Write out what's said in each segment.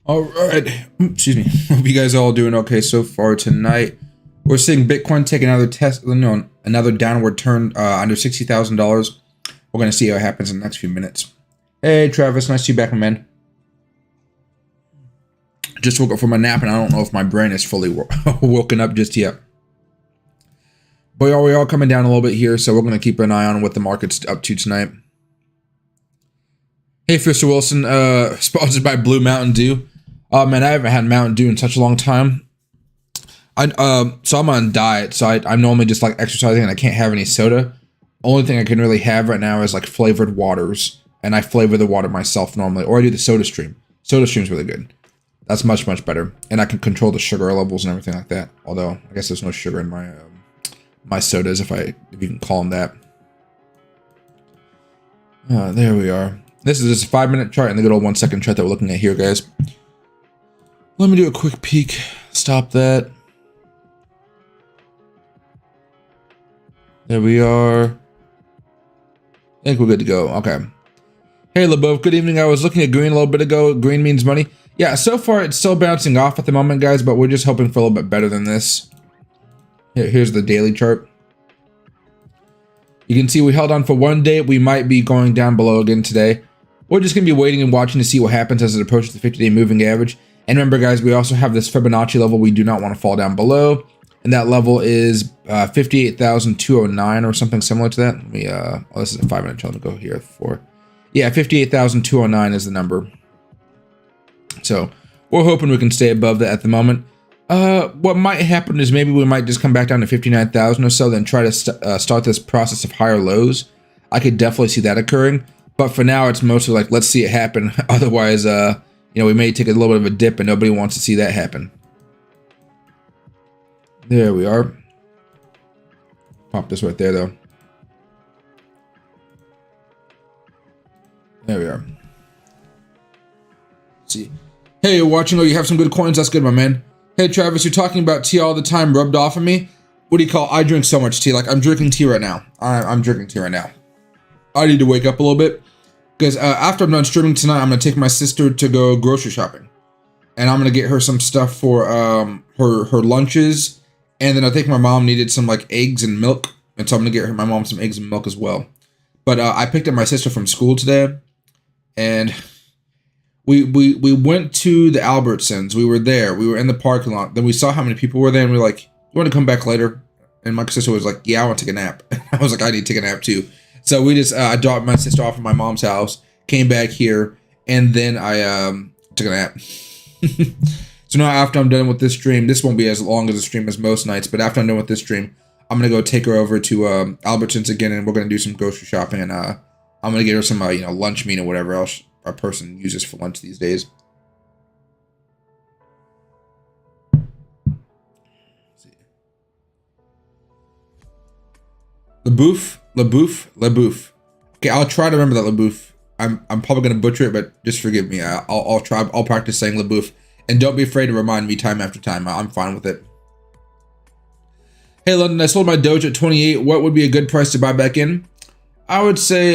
All right, excuse me. Hope you guys are all doing okay so far tonight. We're seeing Bitcoin take another another downward turn under $60,000. We're gonna see how it happens in the next few minutes. Hey, Travis, nice to see you back, my man. Just woke up from a nap, and I don't know if my brain is fully woken up just yet. But we are coming down a little bit here, so we're gonna keep an eye on what the market's up to tonight. Hey, Fisher Wilson, sponsored by Blue Mountain Dew. Oh man, I haven't had Mountain Dew in such a long time. So I'm on diet, so I'm normally just like exercising and I can't have any soda. Only thing I can really have right now is like flavored waters, and I flavor the water myself normally, or I do the Soda Stream. Soda Stream's really good. That's much better, and I can control the sugar levels and everything like that. Although I guess there's no sugar in my my sodas, if you can call them that. There we are. This is just a 5-minute chart and the good old 1-second chart that we're looking at here, guys. Let me do a quick peek. Stop that. There we are. I think we're good to go. Okay. Hey, LeBeau. Good evening. I was looking at green a little bit ago. Green means money. Yeah, so far it's still bouncing off at the moment, guys, but we're just hoping for a little bit better than this. Here's the daily chart. You can see we held on for one day. We might be going down below again today. We're just going to be waiting and watching to see what happens as it approaches the 50-day moving average. And remember, guys, we also have this Fibonacci level we do not want to fall down below. And that level is 58,209 or something similar to that. Let me, oh, this is a 5-minute chart. Let me go here for, yeah, 58,209 is the number. So we're hoping we can stay above that at the moment. What might happen is maybe we might just come back down to 59,000 or so, then try to start this process of higher lows. I could definitely see that occurring. But for now, it's mostly like, let's see it happen. Otherwise, you know, we may take a little bit of a dip and nobody wants to see that happen. There we are. Pop this right there, though. There we are. Let's see. Hey, you're watching. Oh, you have some good coins. That's good, my man. Hey, Travis, you're talking about tea all the time, rubbed off of me. What do you call? I drink so much tea. Like, I'm drinking tea right now. I'm drinking tea right now. I need to wake up a little bit. Because after I'm done streaming tonight, I'm going to take my sister to go grocery shopping. And I'm going to get her some stuff for her lunches. And then I think my mom needed some like eggs and milk. And so I'm going to get my mom some eggs and milk as well. But I picked up my sister from school today. And we went to the Albertsons. We were there. We were in the parking lot. Then we saw how many people were there. And we were like, you want to come back later? And my sister was like, yeah, I want to take a nap. I was like, I need to take a nap too. So we just, I dropped my sister off at my mom's house, came back here, and then I took a nap. So now after I'm done with this stream, this won't be as long as the stream as most nights, but after I'm done with this stream, I'm going to go take her over to Albertsons again, and we're going to do some grocery shopping, and I'm going to get her some, you know, lunch meat or whatever else a person uses for lunch these days. LaBouffe. Okay, I'll try to remember that LaBouffe. I'm probably gonna butcher it, but just forgive me. I'll try. I'll practice saying LaBouffe, and don't be afraid to remind me time after time. I'm fine with it. Hey, London, I sold my Doge at 28. What would be a good price to buy back in? I would say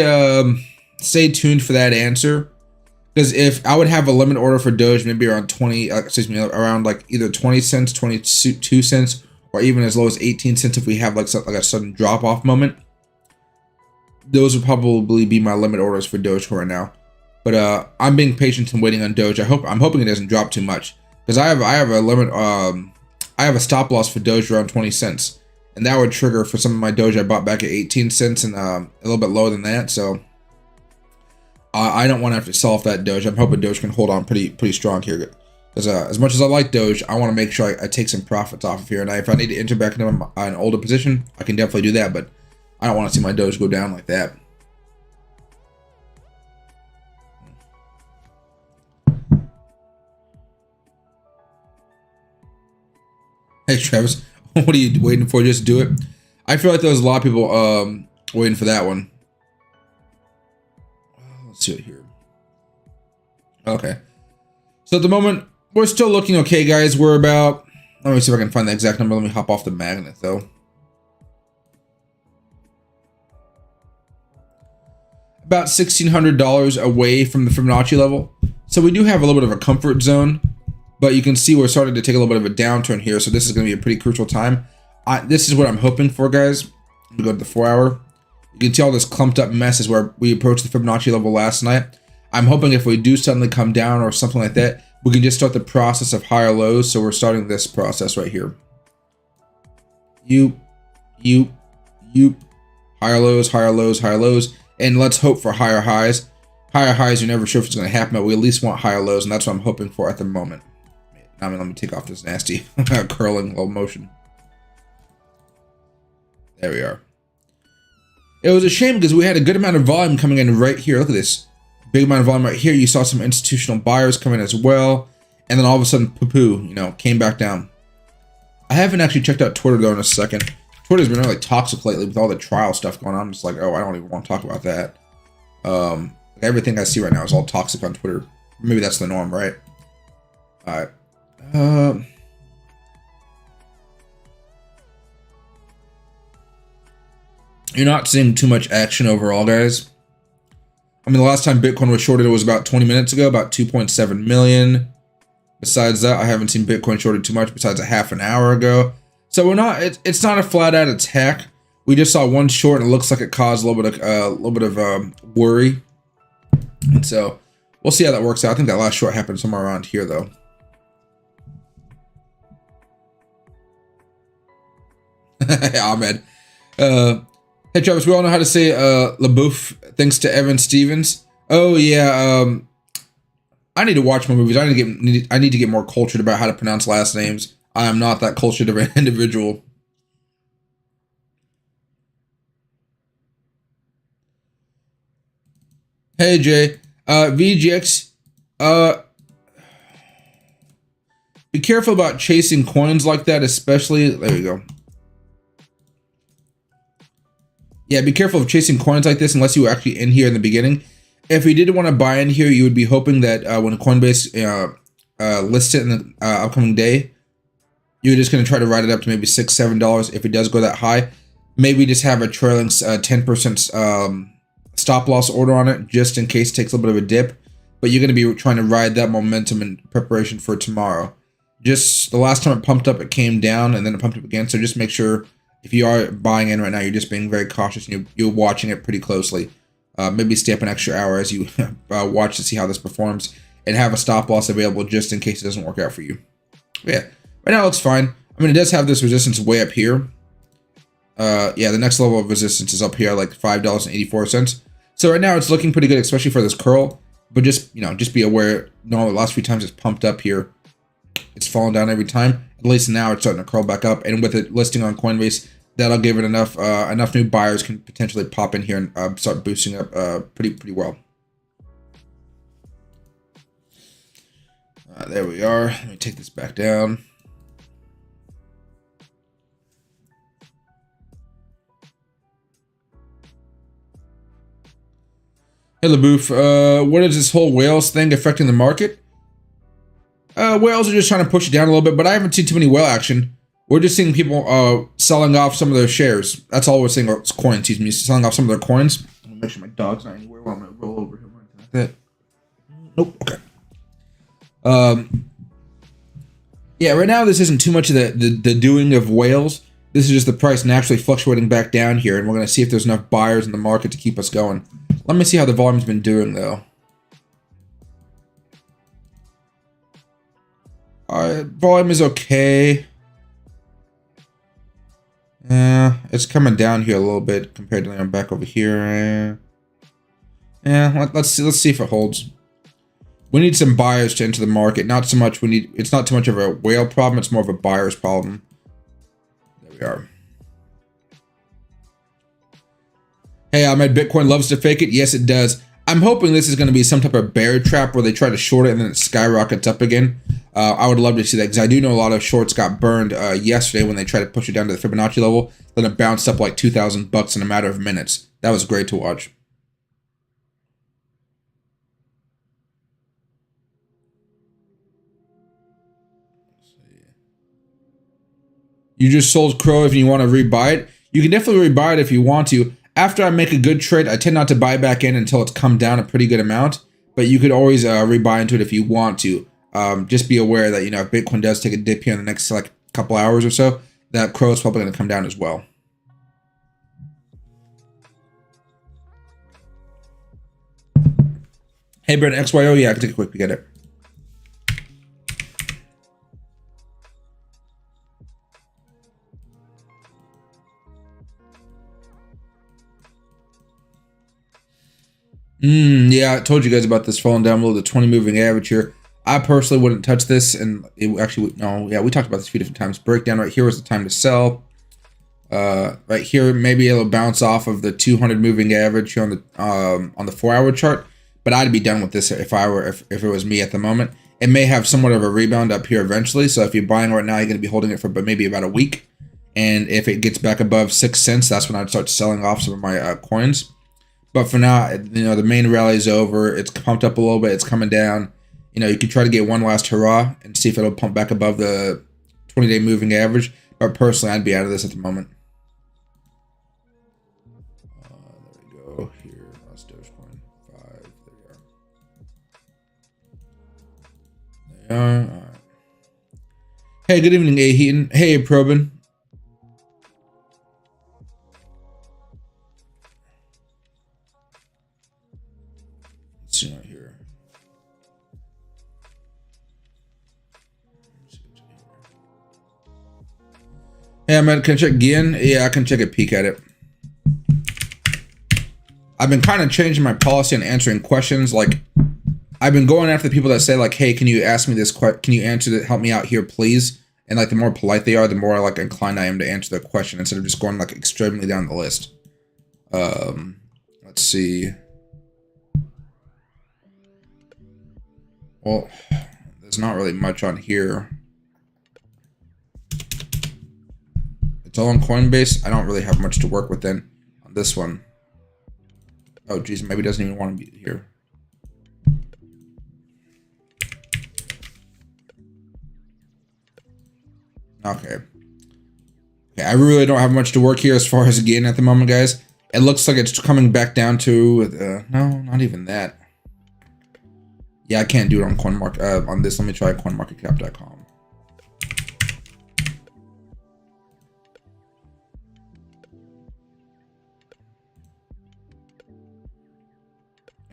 stay tuned for that answer, because if I would have a limit order for Doge, maybe around 20. Around like either 20 cents, 22 cents. Or even as low as 18 cents if we have like a sudden drop-off moment. Those would probably be my limit orders for Doge right now. But I'm being patient and waiting on Doge. I'm hoping it doesn't drop too much, because I have a limit. I have a stop loss for Doge around 20 cents, and that would trigger for some of my Doge I bought back at 18 cents and a little bit lower than that. So I don't want to have to sell off that Doge. I'm hoping Doge can hold on pretty strong here. Because as much as I like Doge, I want to make sure I take some profits off of here. And if I need to enter back into an older position, I can definitely do that. But I don't want to see my Doge go down like that. Hey, Travis, what are you waiting for? Just do it. I feel like there was a lot of people waiting for that one. Let's see it here. Okay. So at the moment, we're still looking okay, guys. We're about, let me see if I can find the exact number. Let me hop off the magnet, though. About $1,600 away from the Fibonacci level. So we do have a little bit of a comfort zone, but you can see we're starting to take a little bit of a downturn here. So this is going to be a pretty crucial time. This is what I'm hoping for, guys. I'm going to go to the 4 hour. You can see all this clumped up mess is where we approached the Fibonacci level last night. I'm hoping if we do suddenly come down or something like that, we can just start the process of higher lows. So we're starting this process right here. Higher lows, higher lows, higher lows. And let's hope for higher highs. Higher highs, you're never sure if it's going to happen, but we at least want higher lows, and that's what I'm hoping for at the moment. Now let me take off this nasty curling little motion. There we are. It was a shame because we had a good amount of volume coming in right here. Look at this. Big amount of volume right here. You saw some institutional buyers come in as well. And then all of a sudden, poo-poo, you know, came back down. I haven't actually checked out Twitter, though, in a second. Twitter's been really toxic lately with all the trial stuff going on. I'm just like, oh, I don't even want to talk about that. Everything I see right now is all toxic on Twitter. Maybe that's the norm, right? All right. You're not seeing too much action overall, guys. I mean, the last time Bitcoin was shorted, it was about 20 minutes ago, about 2.7 million. Besides that, I haven't seen Bitcoin shorted too much besides a half an hour ago. So we're not. It's not a flat out attack. We just saw one short, and it looks like it caused a little bit of worry. And so we'll see how that works out. I think that last short happened somewhere around here, though. Hey, Ahmed. Hey, Travis, we all know how to say LaBouffe thanks to Evan Stevens. Oh, yeah. I need to watch more movies. I need to get more cultured about how to pronounce last names. I am not that cultured of an individual. Hey, Jay. VGX. Be careful about chasing coins like that, especially. There you go. Yeah, be careful of chasing coins like this unless you were actually in here in the beginning. If you did want to buy in here, you would be hoping that when Coinbase lists it in the upcoming day, you're just going to try to ride it up to maybe $6, $7 if it does go that high. Maybe just have a trailing 10% stop loss order on it just in case it takes a little bit of a dip. But you're going to be trying to ride that momentum in preparation for tomorrow. Just the last time it pumped up, it came down and then it pumped up again. So just make sure if you are buying in right now, you're just being very cautious and you're watching it pretty closely. Maybe stay up an extra hour as you watch to see how this performs and have a stop loss available just in case it doesn't work out for you. But yeah, right now it looks fine. I mean, it does have this resistance way up here. Yeah, the next level of resistance is up here, like $5.84. So right now it's looking pretty good, especially for this curl. But just, just be aware, no, the last few times it's pumped up here. It's fallen down every time. At least now it's starting to curl back up. And with it listing on Coinbase, that'll give it enough new buyers can potentially pop in here and start boosting up pretty well. There we are. Let me take this back down. Hey, LaBouffe, what is this whole whales thing affecting the market? Whales are just trying to push it down a little bit, but I haven't seen too many whale action. We're just seeing people selling off some of their shares. That's all we're seeing. Or coins, excuse me, selling off some of their coins. I'm gonna make sure my dog's not anywhere while I'm gonna roll over him like that. Nope. Okay. Yeah, right now this isn't too much of the doing of whales. This is just the price naturally fluctuating back down here, and we're gonna see if there's enough buyers in the market to keep us going. Let me see how the volume's been doing though. Volume is okay. Yeah, it's coming down here a little bit compared to back over here. Yeah, let's see if it holds. We need some buyers to enter the market. Not so much it's not too much of a whale problem, it's more of a buyer's problem. There we are. Hey, Ahmed, Bitcoin loves to fake it. Yes, it does. I'm hoping this is going to be some type of bear trap where they try to short it and then it skyrockets up again. I would love to see that because I do know a lot of shorts got burned yesterday when they tried to push it down to the Fibonacci level. Then it bounced up like $2,000 in a matter of minutes. That was great to watch. You just sold Crow if you want to rebuy it. You can definitely rebuy it if you want to. After I make a good trade, I tend not to buy back in until it's come down a pretty good amount. but you could always rebuy into it if you want to. Just be aware that, you know, if Bitcoin does take a dip here in the next like couple hours or so, that crow is probably going to come down as well. Hey, Brent, XYO, yeah, I can take a quick peek at it. Yeah, I told you guys about this falling down below the 20 moving average here. I personally wouldn't touch this, and it actually, no, yeah, we talked about this a few different times. Breakdown right here was the time to sell. Right here, maybe it'll bounce off of the 200 moving average here on the 4-hour chart. But I'd be done with this if it was me at the moment. It may have somewhat of a rebound up here eventually. So if you're buying right now, you're going to be holding it for maybe about a week. And if it gets back above 6 cents, that's when I'd start selling off some of my coins. But for now, you know, the main rally is over. It's pumped up a little bit. It's coming down. You know, you could try to get one last hurrah and see if it'll pump back above the 20-day moving average. But personally, I'd be out of this at the moment. There we go. Here, that's Dogecoin 5. There we are. All right. Hey, good evening, A. Heaton. Hey, Probin. Let's see right here. Hey, man, can I check again? Yeah, I can check a peek at it. I've been kind of changing my policy on answering questions. Like, I've been going after the people that say, like, hey, can you ask me this question? Can you answer that? Help me out here, please. And like, the more polite they are, the more like inclined I am to answer their question instead of just going like extremely down the list. Let's see. Well, there's not really much on here. It's all on Coinbase. I don't really have much to work with then on this one. Oh, geez, maybe it doesn't even want to be here. Okay. Okay, I really don't have much to work here as far as gain at the moment, guys. It looks like it's coming back down to no, not even that. Yeah, I can't do it on CoinMarket on this. Let me try CoinMarketCap.com.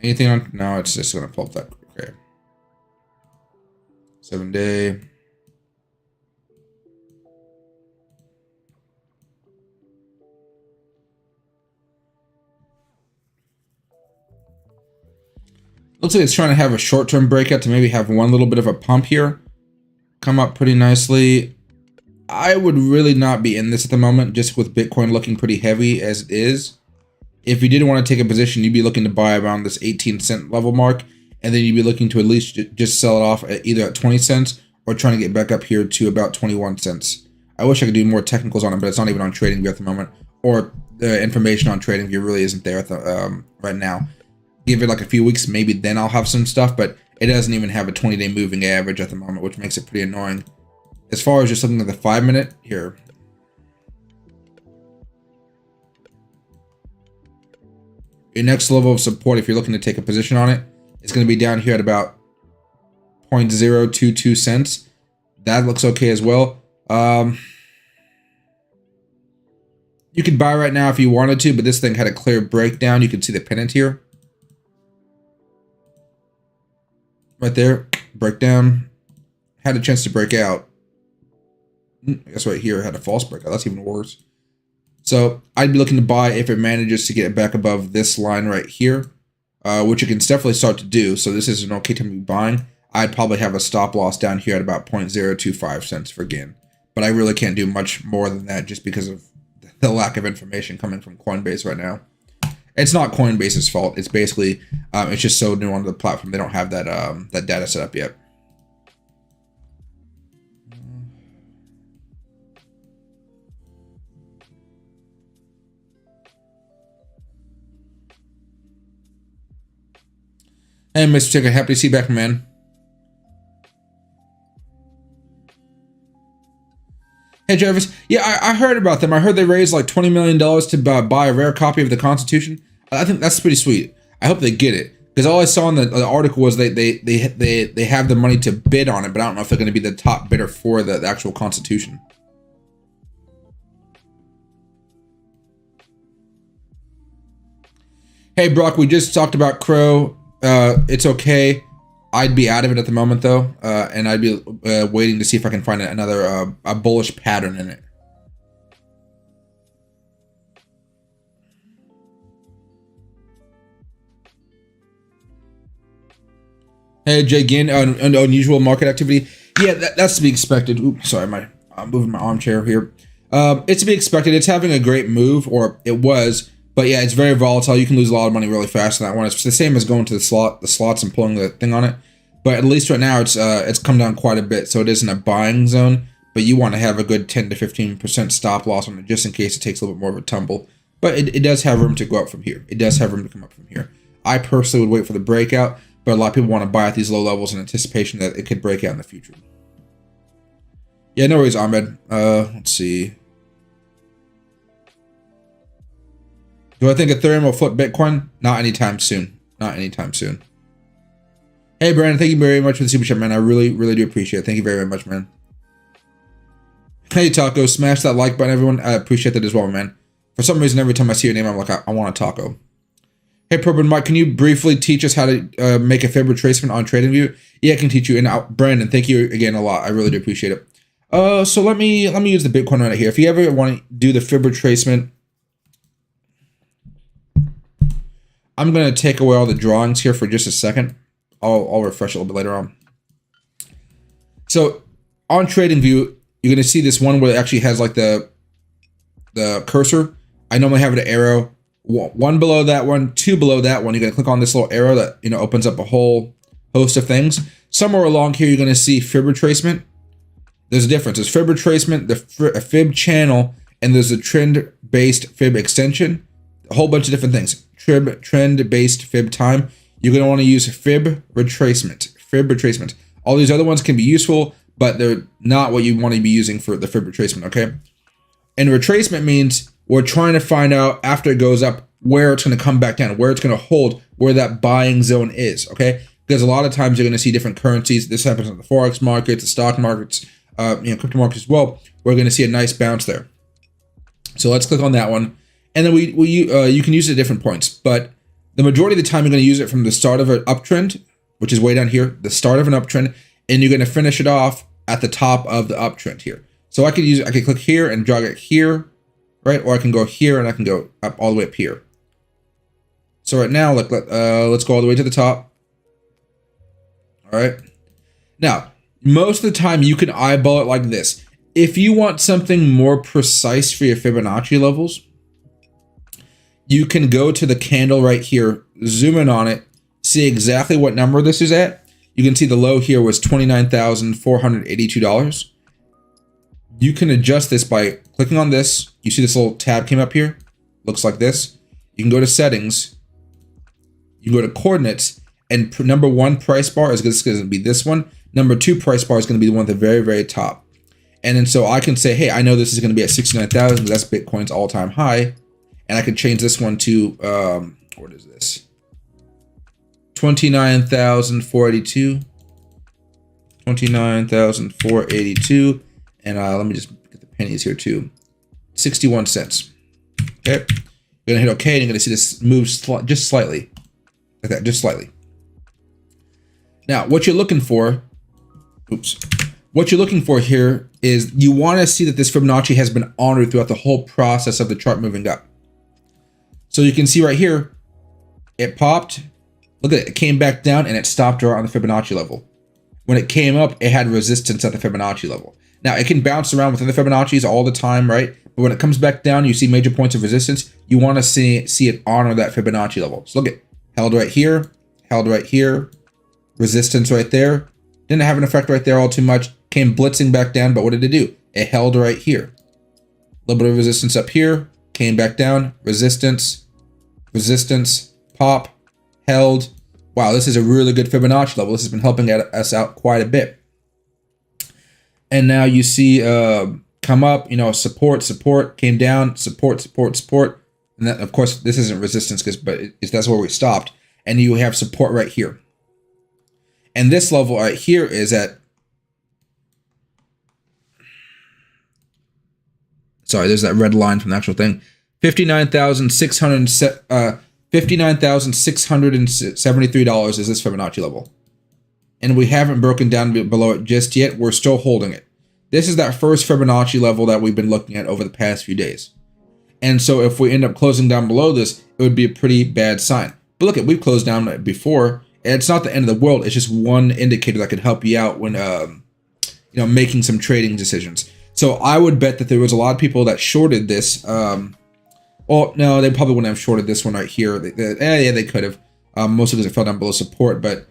Anything on? No, it's just gonna pull up that. Okay. 7-day. Looks like it's trying to have a short-term breakout to maybe have one little bit of a pump here. Come up pretty nicely. I would really not be in this at the moment, just with Bitcoin looking pretty heavy as it is. If you did want to take a position, you'd be looking to buy around this 18-cent level mark, and then you'd be looking to at least just sell it off at either at 20 cents or trying to get back up here to about 21 cents. I wish I could do more technicals on it, but it's not even on TradingView at the moment, or the information on TradingView really isn't there at the, right now. Give it like a few weeks, maybe then I'll have some stuff, but it doesn't even have a 20-day moving average at the moment, which makes it pretty annoying. As far as just looking at the 5-minute, here. Your next level of support, if you're looking to take a position on it, it's going to be down here at about 0.022 cents. That looks okay as well. You could buy right now if you wanted to, but this thing had a clear breakdown. You can see the pennant here. Right there, breakdown. Had a chance to break out. I guess right here had a false breakout. That's even worse. So I'd be looking to buy if it manages to get back above this line right here, which it can definitely start to do. So this is an okay time to be buying. I'd probably have a stop loss down here at about 0.025 cents for gain. But I really can't do much more than that just because of the lack of information coming from Coinbase right now. It's not Coinbase's fault. It's basically, it's just so new onto the platform. They don't have that that data set up yet. Hey, Mr. Ticker, happy to see you back, man. Hey, Jarvis. Yeah, I heard about them. I heard they raised like $20 million to buy a rare copy of the Constitution. I think that's pretty sweet. I hope they get it. Because all I saw in the article was they have the money to bid on it, but I don't know if they're going to be the top bidder for the actual Constitution. Hey, Brock, we just talked about Crow. It's okay. I'd be out of it at the moment, though, and I'd be waiting to see if I can find another a bullish pattern in it. Hey, Jay Ginn, unusual market activity. Yeah, that's to be expected. Oops, sorry, I'm moving my armchair here. It's to be expected. It's having a great move, or it was. But yeah, it's very volatile. You can lose a lot of money really fast in that one. It's the same as going to the slots and pulling the thing on it. But at least right now, it's come down quite a bit, so it isn't a buying zone. But you want to have a good 10 to 15% stop loss on it, just in case it takes a little bit more of a tumble. But it does have room to go up from here. It does have room to come up from here. I personally would wait for the breakout, but a lot of people want to buy at these low levels in anticipation that it could break out in the future. Yeah, no worries, Ahmed. Let's see. Do I think Ethereum will flip Bitcoin? Not anytime soon. Not anytime soon. Hey, Brandon, thank you very much for the super chat, man. I really, really do appreciate it. Thank you very, very much, man. Hey, Taco, smash that like button, everyone. I appreciate that as well, man. For some reason, every time I see your name, I'm like, I want a taco. Hey, Purple Mike, can you briefly teach us how to make a fib retracement on TradingView? Yeah, I can teach you. And Brandon, thank you again a lot. I really do appreciate it. So let me use the Bitcoin right here. If you ever want to do the fib retracement, I'm going to take away all the drawings here for just a second. I'll refresh it a little bit later on. So on TradingView, you're going to see this one where it actually has like the cursor. I normally have an arrow, one below that one, two below that one. You're going to click on this little arrow that opens up a whole host of things. Somewhere along here, you're going to see fib retracement. There's a difference. There's fib retracement, the fib channel, and there's a trend-based fib extension. A whole bunch of different things. Trend-based fib time. You're going to want to use fib retracement. Fib retracement. All these other ones can be useful, but they're not what you want to be using for the fib retracement, okay? And retracement means we're trying to find out after it goes up where it's going to come back down, where it's going to hold, where that buying zone is, okay? Because a lot of times you're going to see different currencies. This happens in the Forex markets, the stock markets, crypto markets as well. We're going to see a nice bounce there. So let's click on that one. And then you can use it at different points, but the majority of the time you're going to use it from the start of an uptrend, which is way down here, the start of an uptrend, and you're going to finish it off at the top of the uptrend here. So I can click here and drag it here, right? Or I can go here and I can go up all the way up here. So right now, let's go all the way to the top. All right. Now, most of the time you can eyeball it like this. If you want something more precise for your Fibonacci levels, you can go to the candle right here, zoom in on it, see exactly what number this is at. You can see the low here was $29,482. You can adjust this by clicking on this. You see this little tab came up here? Looks like this. You can go to settings. You can go to coordinates, and number one price bar is going to be this one. Number two price bar is going to be the one at the very, very top. And then so I can say, hey, I know this is going to be at 69,000. That's Bitcoin's all-time high. And I could change this one to, what is this? 29,482. 29,482. And let me just get the pennies here too. 61 cents. Okay. You're going to hit OK, and you're going to see this move just slightly. Like that, just slightly. Now, what you're looking for, what you're looking for here is you want to see that this Fibonacci has been honored throughout the whole process of the chart moving up. So you can see right here, it popped. Look at it. It came back down and it stopped right on the Fibonacci level. When it came up, it had resistance at the Fibonacci level. Now, it can bounce around within the Fibonacci's all the time, right? But when it comes back down, you see major points of resistance. You want to see it honor that Fibonacci level. So look at held right here, resistance right there. Didn't have an effect right there all too much. Came blitzing back down, but what did it do? It held right here. A little bit of resistance up here. Came back down, resistance, pop, held. Wow, this is a really good Fibonacci level. This has been helping us out quite a bit. And now you see come up, support, came down, support. And that, of course, this isn't resistance, but that's where we stopped. and you have support right here. And this level right here is at, sorry, there's that red line from the actual thing, 59,673 dollars is this Fibonacci level. And we haven't broken down below it just yet. We're still holding it. This is that first Fibonacci level that we've been looking at over the past few days. And so if we end up closing down below this, it would be a pretty bad sign. But look, we've closed down before, and it's not the end of the world. It's just one indicator that could help you out when making some trading decisions. So I would bet that there was a lot of people that shorted this. Well, no, they probably wouldn't have shorted this one right here. Yeah, they could have. Mostly because it fell down below support. But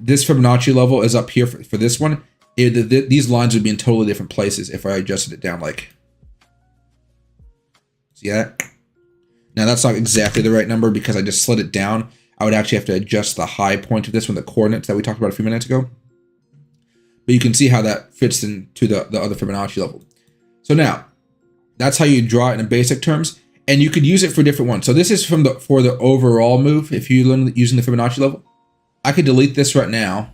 this Fibonacci level is up here for this one. These lines would be in totally different places if I adjusted it down like. See that? Now that's not exactly the right number because I just slid it down. I would actually have to adjust the high point of this one, the coordinates that we talked about a few minutes ago. But you can see how that fits into the other Fibonacci level. So now, that's how you draw it in basic terms, and you could use it for different ones. So this is for the overall move. If you're using the Fibonacci level, I could delete this right now.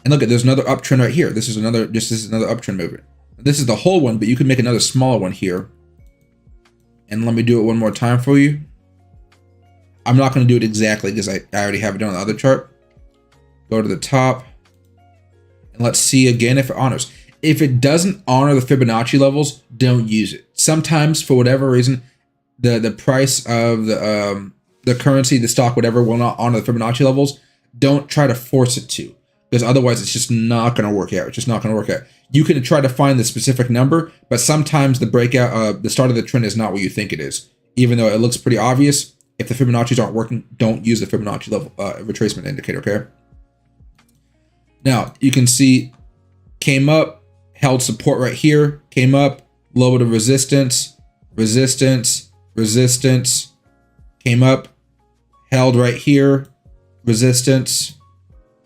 And look at, there's another uptrend right here. This is another uptrend movement. This is the whole one, but you could make another smaller one here. And let me do it one more time for you. I'm not going to do it exactly because I already have it done on the other chart. Go to the top. And let's see again if it honors. If it doesn't honor the Fibonacci levels, don't use it. Sometimes, for whatever reason, the price of the currency, the stock, whatever, will not honor the Fibonacci levels. Don't try to force it to, because otherwise it's just not going to work out. It's just not going to work out. You can try to find the specific number, but sometimes the breakout, the start of the trend is not what you think it is. Even though it looks pretty obvious, if the Fibonacci's aren't working, don't use the Fibonacci level retracement indicator, okay? Now, you can see came up, held support right here, came up, lowered a resistance, resistance, resistance, came up, held right here, resistance,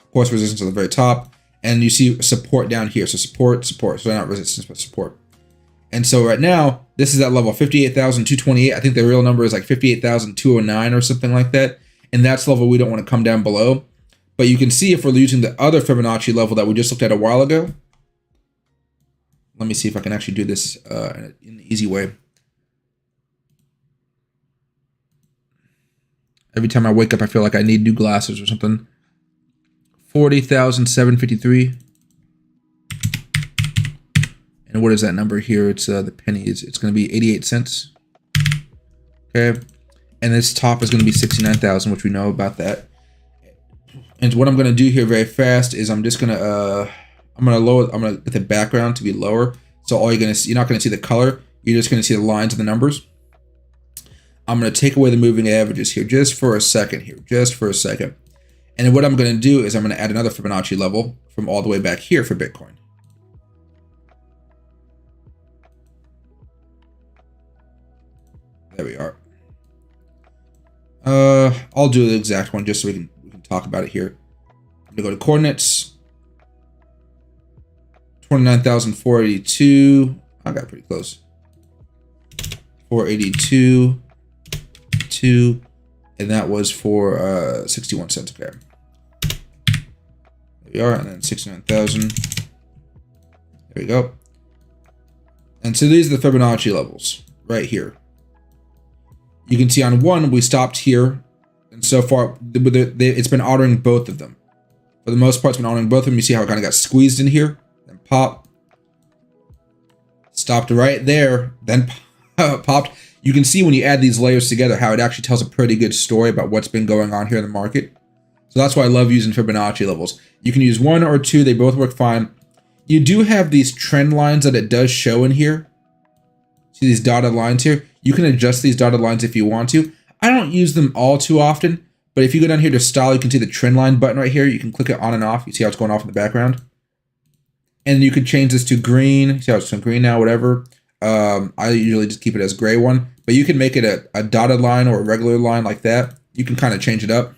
of course, resistance at the very top, and you see support down here. So support, support. So not resistance, but support. And so right now, this is that level, 58,228. I think the real number is like 58,209 or something like that. And that's the level we don't want to come down below. But you can see if we're using the other Fibonacci level that we just looked at a while ago. Let me see if I can actually do this in an easy way. Every time I wake up, I feel like I need new glasses or something. 40,753. And what is that number here? It's the pennies. It's going to be 88 cents. Okay. And this top is going to be 69,000, which we know about that. And what I'm going to do here very fast is I'm just going to I'm going to put the background to be lower. So all you're not going to see the color. You're just going to see the lines and the numbers. I'm going to take away the moving averages here just for a second here, just for a second. And then what I'm going to do is I'm going to add another Fibonacci level from all the way back here for Bitcoin. There we are. I'll do the exact one just so we can talk about it here. I'm going to go to coordinates. 29,482. I got pretty close. 482. 2. And that was for 61 cents. Okay. There we are. And then 69,000. There we go. And so these are the Fibonacci levels right here. You can see on one, we stopped here. And so far, it's been ordering both of them. For the most part, it's been ordering both of them. You see how it kind of got squeezed in here. Then pop. Stopped right there. Then popped. You can see when you add these layers together how it actually tells a pretty good story about what's been going on here in the market. So that's why I love using Fibonacci levels. You can use one or two. They both work fine. You do have these trend lines that it does show in here. See these dotted lines here? You can adjust these dotted lines if you want to. I don't use them all too often, but if you go down here to style, you can see the trend line button right here. You can click it on and off. You see how it's going off in the background. And you can change this to green. See how it's on green now, whatever. I usually just keep it as gray one, but you can make it a dotted line or a regular line like that. You can kind of change it up.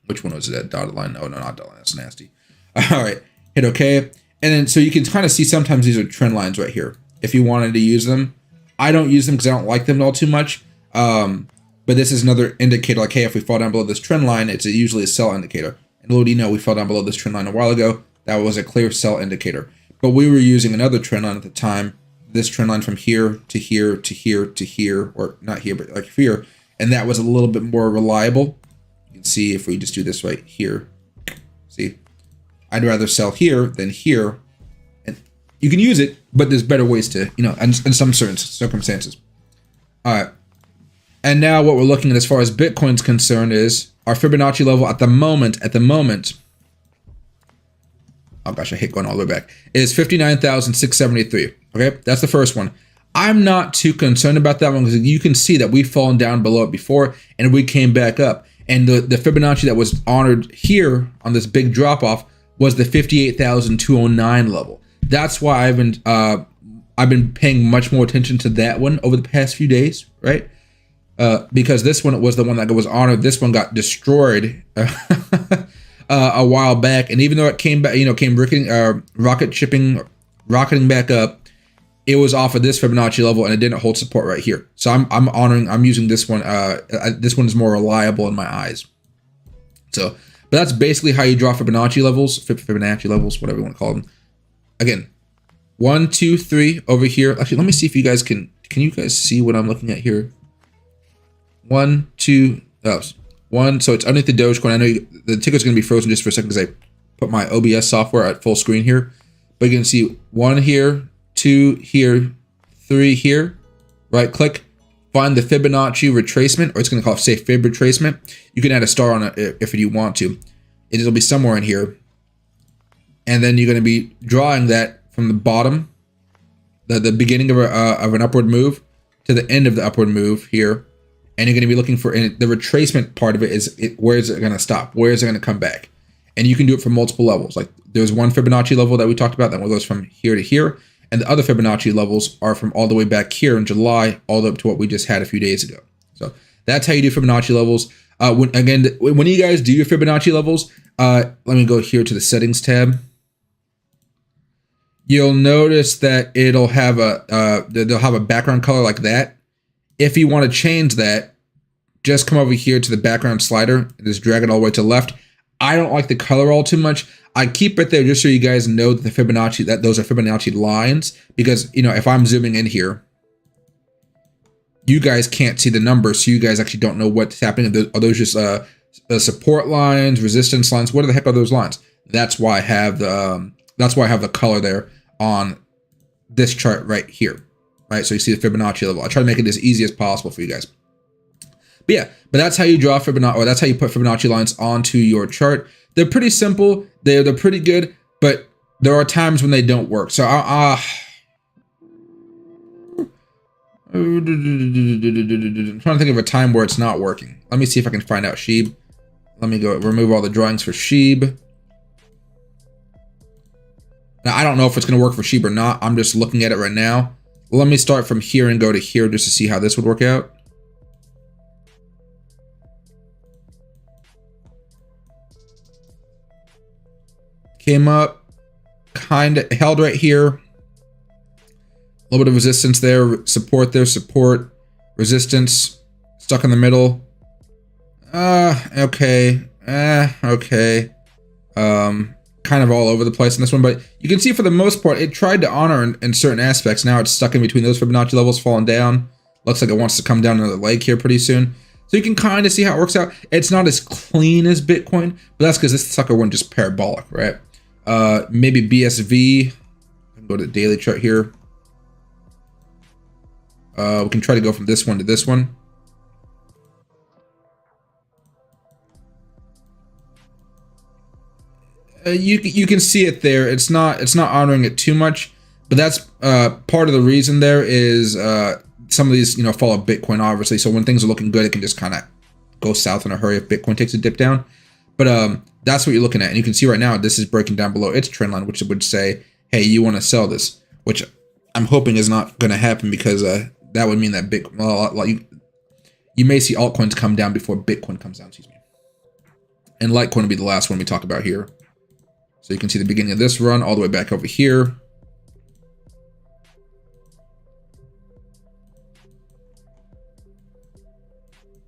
Which one was it? That dotted line? Oh, no, not dotted line. That's nasty. All right, hit OK. And then so you can kind of see sometimes these are trend lines right here. If you wanted to use them, I don't use them because I don't like them all too much. But but this is another indicator like, hey, if we fall down below this trend line, it's usually a sell indicator. And little do you know, we fell down below this trend line a while ago. That was a clear sell indicator. But we were using another trend line at the time, this trend line from here to here to here to here, or not here, but like here. And that was a little bit more reliable. You can see if we just do this right here, see, I'd rather sell here than here. And you can use it, but there's better ways to, you know, in some certain circumstances. All right. And now what we're looking at as far as Bitcoin's concerned is our Fibonacci level at the moment, oh gosh, I hate going all the way back, is 59,673. Okay, that's the first one. I'm not too concerned about that one because you can see that we've fallen down below it before and we came back up. And the Fibonacci that was honored here on this big drop off was the 58,209 level. That's why I've been paying much more attention to that one over the past few days, right? Because this one was the one that was honored. This one got destroyed a while back, and even though it came back, you know, rocketing back up, it was off of this Fibonacci level and it didn't hold support right here. So I'm using this one. This one is more reliable in my eyes. So, but that's basically how you draw Fibonacci levels, whatever you want to call them. Again, 1, 2, 3 over here. Actually, let me see if you guys can you guys see what I'm looking at here? 1, 2, oh, 1. So it's underneath the Dogecoin. I know the ticker's going to be frozen just for a second because I put my OBS software at full screen here. But you can see 1 here, 2 here, 3 here. Right click, find the Fibonacci retracement, or it's going to call it, say, Fib retracement. You can add a star on it if you want to. It'll be somewhere in here. And then you're going to be drawing that from the bottom, the beginning of an upward move to the end of the upward move here. And you're going to be looking for, and the retracement part of it is where is it going to stop? Where is it going to come back? And you can do it from multiple levels. Like there's one Fibonacci level that we talked about that one goes from here to here. And the other Fibonacci levels are from all the way back here in July, all the way up to what we just had a few days ago. So that's how you do Fibonacci levels. When you guys do your Fibonacci levels, let me go here to the settings tab. You'll notice that it'll have they'll have a background color like that. If you want to change that, just come over here to the background slider and just drag it all the way to the left. I don't like the color all too much. I keep it there just so you guys know that the Fibonacci, that those are Fibonacci lines, because, you know, if I'm zooming in here, you guys can't see the numbers, so you guys actually don't know what's happening. Are those just support lines, resistance lines? What the heck are those lines? That's why I have the color there on this chart right here. Right, so you see the Fibonacci level. I try to make it as easy as possible for you guys. But yeah, but that's how you draw Fibonacci, or that's how you put Fibonacci lines onto your chart. They're pretty simple. They're pretty good, but there are times when they don't work. So I'm trying to think of a time where it's not working. Let me see if I can find out SHIB. Let me go remove all the drawings for SHIB. Now I don't know if it's going to work for SHIB or not. I'm just looking at it right now. Let me start from here and go to here just to see how this would work out. Came up, kind of held right here. A little bit of resistance there, support there, support, resistance, stuck in the middle. Okay. Okay. Kind of all over the place in this one, but you can see for the most part, it tried to honor in certain aspects. Now it's stuck in between those Fibonacci levels, falling down. Looks like it wants to come down another leg here pretty soon. So you can kind of see how it works out. It's not as clean as Bitcoin, but that's because this sucker went just parabolic, right? Maybe BSV. I can go to the daily chart here. We can try to go from this one to this one. You can see it there. It's not honoring it too much, but that's part of the reason there is some of these, you know, follow Bitcoin obviously. So when things are looking good, it can just kind of go south in a hurry if Bitcoin takes a dip down. But that's what you're looking at, and you can see right now this is breaking down below its trend line, which would say, hey, you want to sell this, which I'm hoping is not going to happen because that would mean that you may see altcoins come down before Bitcoin comes down. Excuse me. And Litecoin will be the last one we talk about here. So you can see the beginning of this run all the way back over here.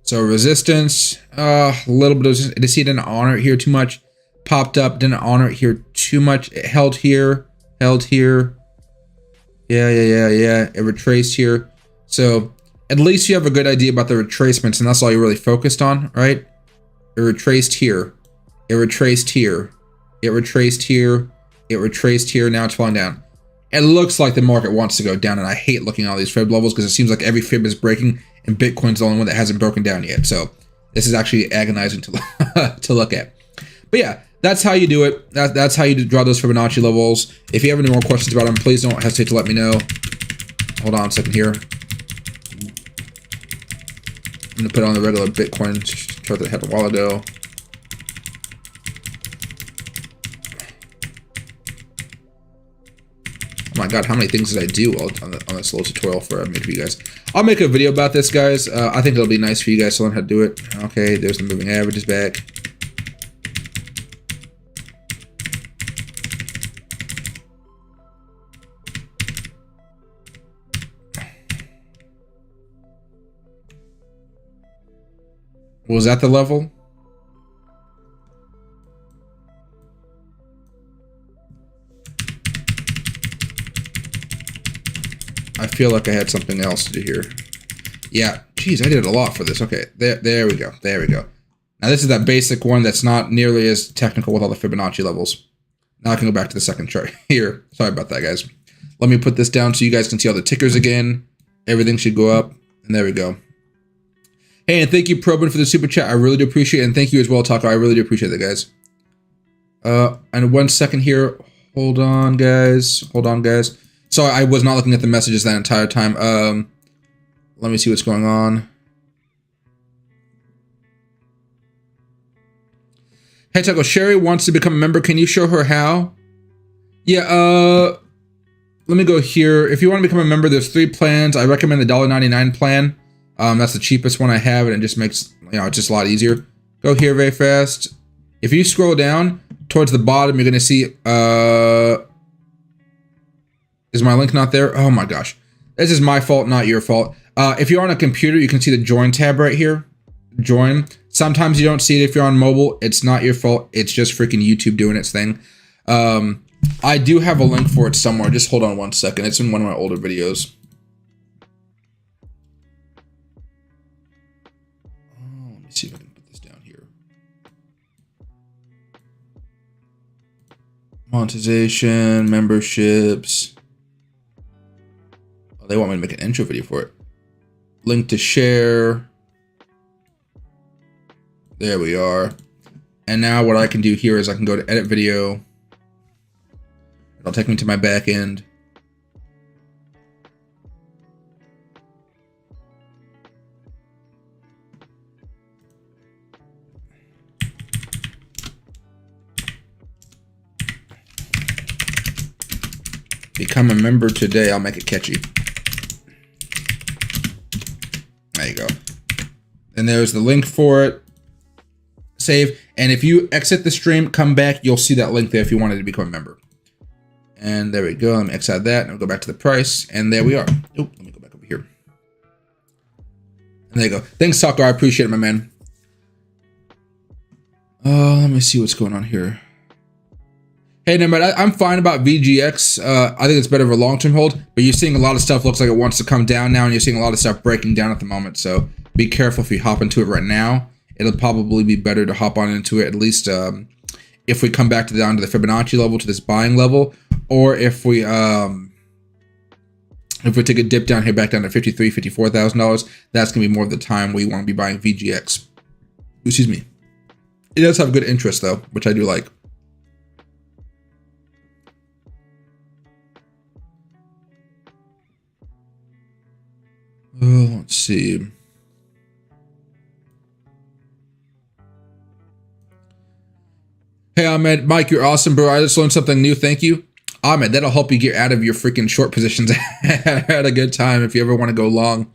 So resistance, a little bit of resistance. I see it didn't honor it here too much. Popped up, didn't honor it here too much. It held here, held here. Yeah. It retraced here. So at least you have a good idea about the retracements, and that's all you're really focused on, right? It retraced here. It retraced here. It retraced here. It retraced here. Now it's falling down. It looks like the market wants to go down, and I hate looking at all these fib levels because it seems like every fib is breaking, and Bitcoin's the only one that hasn't broken down yet. So this is actually agonizing to to look at. But yeah, that's how you do it. That's how you draw those Fibonacci levels. If you have any more questions about them, please don't hesitate to let me know. Hold on a second here. I'm gonna put on the regular Bitcoin chart that I had a while ago. Oh my god, how many things did I do on this little tutorial for I made for you guys? I'll make a video about this, guys. I think it'll be nice for you guys to learn how to do it. Okay, there's the moving averages back. Was that the level? I feel like I had something else to do here. Yeah, geez, I did a lot for this. Okay, there we go. There we go. Now this is that basic one that's not nearly as technical with all the Fibonacci levels. Now I can go back to the second chart here. Sorry about that, guys. Let me put this down so you guys can see all the tickers again. Everything should go up, and there we go. Hey, and thank you, Probin, for the super chat. I really do appreciate it, and thank you as well, Taco. I really do appreciate it, guys. And 1 second here. Hold on, guys. Hold on, guys. Sorry, I was not looking at the messages that entire time. Let me see what's going on. Hey, Taco, Sherry wants to become a member. Can you show her how? Yeah, let me go here. If you want to become a member, there's 3 plans. I recommend the $1.99 plan. That's the cheapest one I have, and it just makes, it's just a lot easier. Go here very fast. If you scroll down towards the bottom, you're going to see, is my link not there? Oh my gosh. This is my fault, not your fault. If you're on a computer, you can see the join tab right here. Join. Sometimes you don't see it if you're on mobile. It's not your fault. It's just freaking YouTube doing its thing. I do have a link for it somewhere. Just hold on 1 second. It's in one of my older videos. Let me see if I can put this down here. Monetization, memberships. Oh, they want me to make an intro video for it. Link to share. There we are. And now what I can do here is I can go to edit video. It'll take me to my back end. Become a member today. I'll make it catchy. There you go. And there's the link for it. Save. And if you exit the stream, come back, you'll see that link there if you wanted to become a member. And there we go. Let me exit that and we'll go back to the price. And there we are. Oh, let me go back over here. And there you go. Thanks, Taco. I appreciate it, my man. Let me see what's going on here. Hey, no, but I'm fine about VGX. I think it's better of a long-term hold, but you're seeing a lot of stuff looks like it wants to come down now, and you're seeing a lot of stuff breaking down at the moment. So be careful if you hop into it right now. It'll probably be better to hop on into it, at least if we come back down to the Fibonacci level, to this buying level, or if we take a dip down here back down to $53,000, $54,000, that's gonna be more of the time we want to be buying VGX. Excuse me. It does have good interest though, which I do like. Let's see. Hey, Ahmed. Mike, you're awesome, bro. I just learned something new. Thank you. Ahmed, that'll help you get out of your freaking short positions at a good time if you ever want to go long.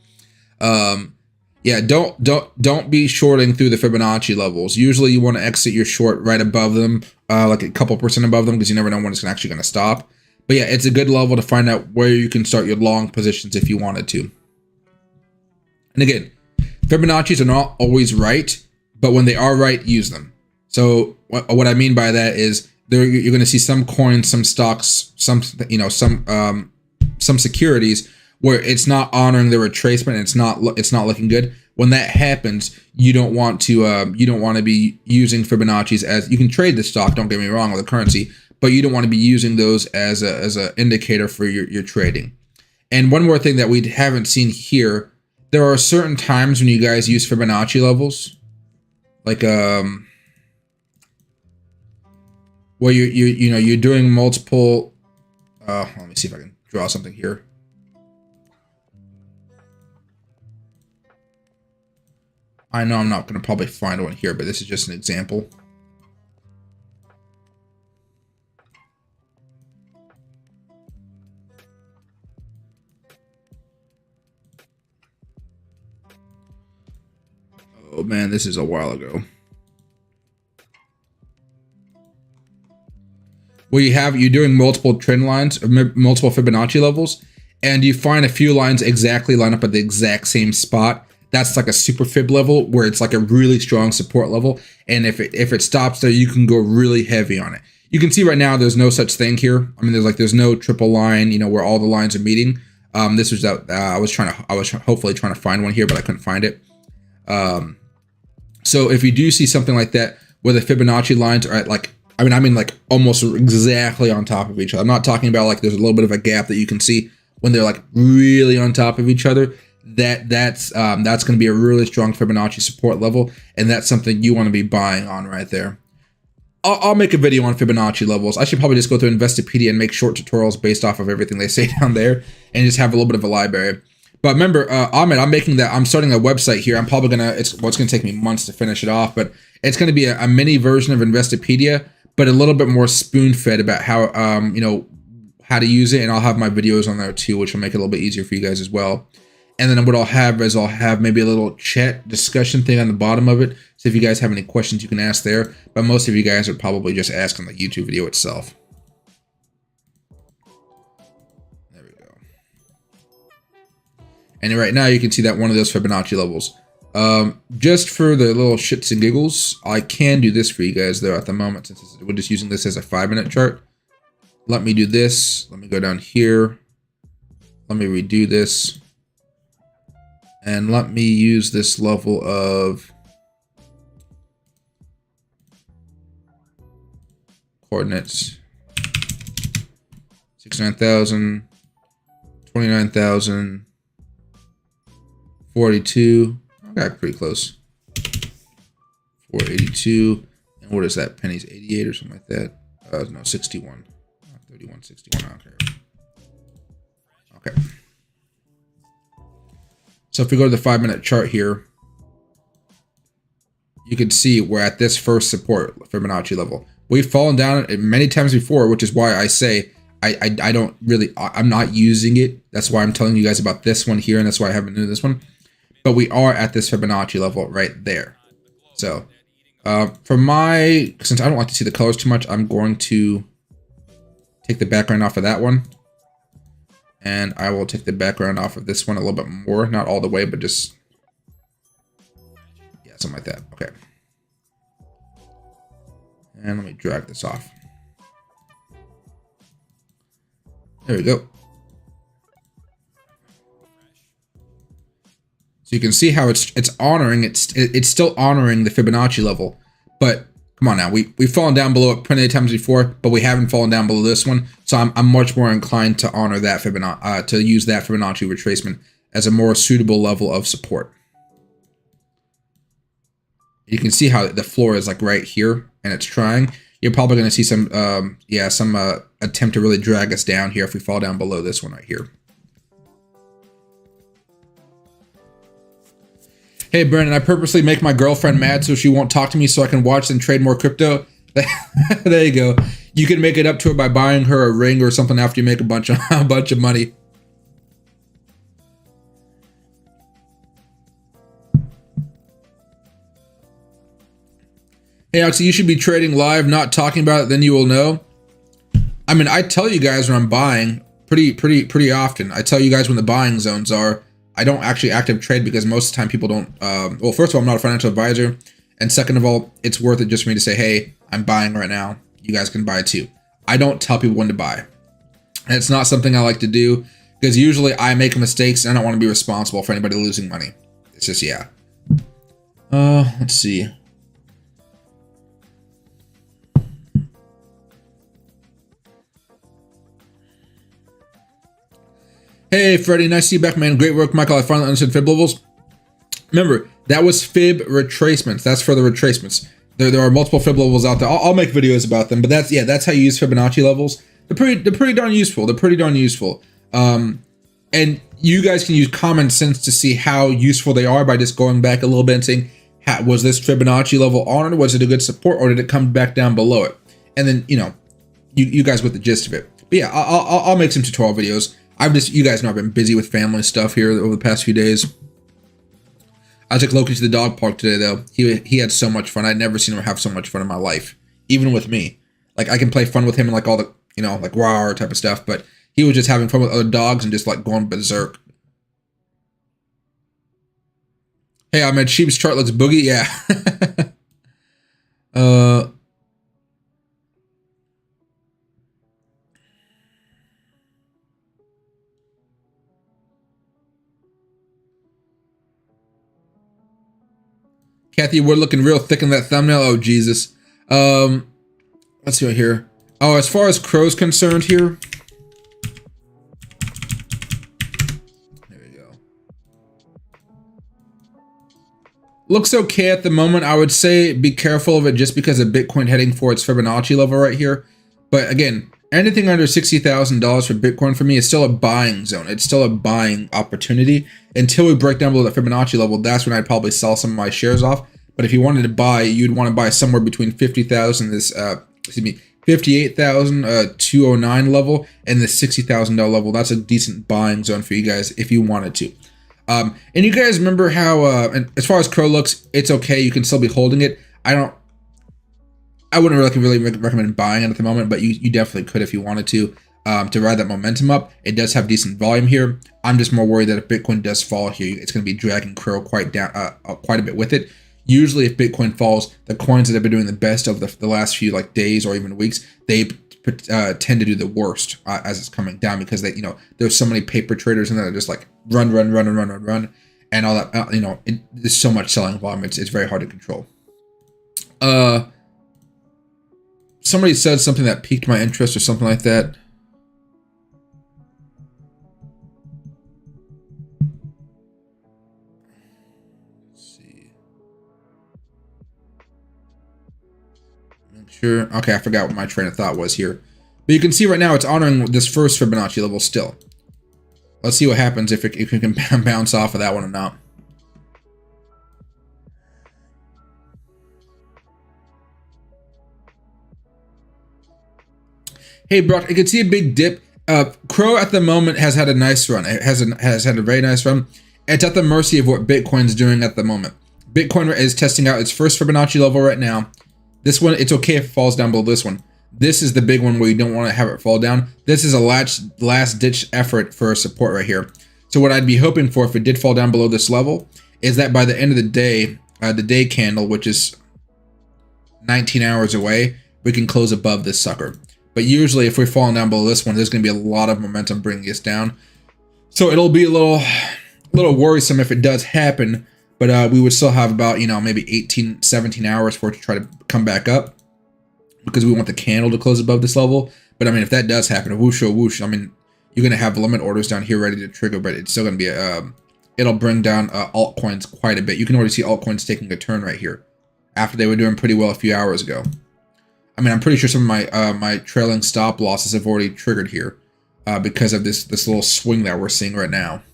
Yeah, don't be shorting through the Fibonacci levels. Usually you want to exit your short right above them, like a couple % above them, because you never know when it's actually going to stop. But yeah, it's a good level to find out where you can start your long positions if you wanted to. And again, Fibonacci's are not always right, but when they are right, use them. So what I mean by that is you're going to see some coins, some stocks, some securities where it's not honoring the retracement. It's not looking good. When that happens, you don't want to be using Fibonacci's as, you can trade the stock, don't get me wrong, or the currency, but you don't want to be using those as a indicator for your trading. And one more thing that we haven't seen here, there are certain times when you guys use Fibonacci levels, like where you're doing multiple. Let me see if I can draw something here. I know I'm not going to probably find one here, but this is just an example. Oh man, this is a while ago. Where you're doing multiple trend lines, or multiple Fibonacci levels, and you find a few lines exactly line up at the exact same spot. That's like a super fib level where it's like a really strong support level. And if it stops there, you can go really heavy on it. You can see right now there's no such thing here. I mean, there's no triple line, where all the lines are meeting. This was I was hopefully trying to find one here, but I couldn't find it. So if you do see something like that where the Fibonacci lines are at like almost exactly on top of each other. I'm not talking about like there's a little bit of a gap that you can see when they're like really on top of each other. That's going to be a really strong Fibonacci support level, and that's something you want to be buying on right there. I'll make a video on Fibonacci levels. I should probably just go through Investopedia and make short tutorials based off of everything they say down there, and just have a little bit of a library. But remember, Ahmed, I'm starting a website here. I'm probably it's going to take me months to finish it off, but it's going to be a mini version of Investopedia, but a little bit more spoon-fed about how how to use it, and I'll have my videos on there too, which will make it a little bit easier for you guys as well. And then what I'll have maybe a little chat discussion thing on the bottom of it. So if you guys have any questions, you can ask there. But most of you guys are probably just asking the YouTube video itself. There we go. And right now you can see that one of those Fibonacci levels. Just for the little shits and giggles, I can do this for you guys though at the moment, since we're just using this as a 5-minute chart. Let me do this. Let me go down here. Let me redo this. And let me use this level of coordinates. 69,000, 29,000, 42. I got pretty close. 482. And what is that? Pennies 88 or something like that? No, 61. 31, 61. Okay. Okay. So if we go to the 5-minute chart here, you can see we're at this first support Fibonacci level. We've fallen down it many times before, which is why I say I'm not using it. That's why I'm telling you guys about this one here, and that's why I haven't done this one. But we are at this Fibonacci level right there. So since I don't like to see the colors too much, I'm going to take the background off of that one. And I will take the background off of this one a little bit more. Not all the way, but just, yeah, something like that. Okay. And let me drag this off. There we go. So you can see how it's honoring, it's still honoring the Fibonacci level. But come on now, we've fallen down below it plenty of times before, but we haven't fallen down below this one. So I'm much more inclined to honor that Fibonacci, to use that Fibonacci retracement as a more suitable level of support. You can see how the floor is like right here, and it's trying. You're probably going to see some attempt to really drag us down here if we fall down below this one right here. Hey, Brandon, I purposely make my girlfriend mad so she won't talk to me so I can watch and trade more crypto. There you go. You can make it up to her by buying her a ring or something after you make a bunch of money. Hey, Oxy, you should be trading live, not talking about it, then you will know. I mean, I tell you guys when I'm buying pretty often. I tell you guys when the buying zones are. I don't actually active trade because most of the time people don't, well, first of all, I'm not a financial advisor. And second of all, it's worth it just for me to say, hey, I'm buying right now. You guys can buy too. I don't tell people when to buy. And it's not something I like to do because usually I make mistakes and I don't want to be responsible for anybody losing money. It's just, yeah. Let's see. Hey, Freddie, nice to see you back, man. Great work, Michael. I finally understood fib levels. Remember, that was fib retracements. That's for the retracements. There are multiple fib levels out there. I'll make videos about them, but that's how you use Fibonacci levels. They're pretty darn useful. They're pretty darn useful. And you guys can use common sense to see how useful they are by just going back a little bit and saying, was this Fibonacci level honored? Was it a good support, or did it come back down below it? And then, you know, you guys with the gist of it. But yeah, I'll make some tutorial videos. You guys know I've been busy with family stuff here over the past few days. I took Loki to the dog park today, though. He had so much fun. I'd never seen him have so much fun in my life, even with me. Like, I can play fun with him and like all the, you know, like rawr type of stuff, but he was just having fun with other dogs and just like going berserk. Hey, Ahmed, SHIB's chart looks boogie. Yeah. Kathy, we're looking real thick in that thumbnail. Oh, Jesus. Let's see right here. Oh, as far as Crow's concerned here. There we go. Looks okay at the moment. I would say be careful of it just because of Bitcoin heading for its Fibonacci level right here. But again, anything under $60,000 for Bitcoin for me is still a buying zone. It's still a buying opportunity. Until we break down below the Fibonacci level, that's when I'd probably sell some of my shares off. But if you wanted to buy, you'd want to buy somewhere between 50,000, this, 58,209 level and the $60,000 level. That's a decent buying zone for you guys if you wanted to. And you guys remember how, and as far as Crow looks, it's okay. You can still be holding it. I wouldn't really recommend buying it at the moment, but you definitely could if you wanted to ride that momentum up. It does have decent volume here. I'm just more worried that if Bitcoin does fall here, it's going to be dragging Crow quite a bit with it. Usually if Bitcoin falls, the coins that have been doing the best over the last few like days or even weeks, they tend to do the worst as it's coming down because they, you know, there's so many paper traders and they're just like run and all that, you know, there's so much selling volume. It's very hard to control. Somebody said something that piqued my interest or something like that. Sure. Okay, I forgot what my train of thought was here. But you can see right now it's honoring this first Fibonacci level still. Let's see what happens if it can bounce off of that one or not. Hey, Brock, I can see a big dip. Crow at the moment has had a nice run. It has had a very nice run. It's at the mercy of what Bitcoin's doing at the moment. Bitcoin is testing out its first Fibonacci level right now. This one, it's okay if it falls down below this one. This is the big one where you don't want to have it fall down. This is a last-ditch effort for a support right here. So what I'd be hoping for if it did fall down below this level is that by the end of the day candle, which is 19 hours away, we can close above this sucker. But usually if we're falling down below this one, there's going to be a lot of momentum bringing us down. So it'll be a little worrisome if it does happen. But we would still have about, you know, maybe 18, 17 hours for it to try to come back up because we want the candle to close above this level. But I mean, if that does happen, whoosh, oh, whoosh, I mean, you're going to have limit orders down here ready to trigger, but it's still going to be, it'll bring down altcoins quite a bit. You can already see altcoins taking a turn right here after they were doing pretty well a few hours ago. I mean, I'm pretty sure some of my my trailing stop losses have already triggered here because of this little swing that we're seeing right now.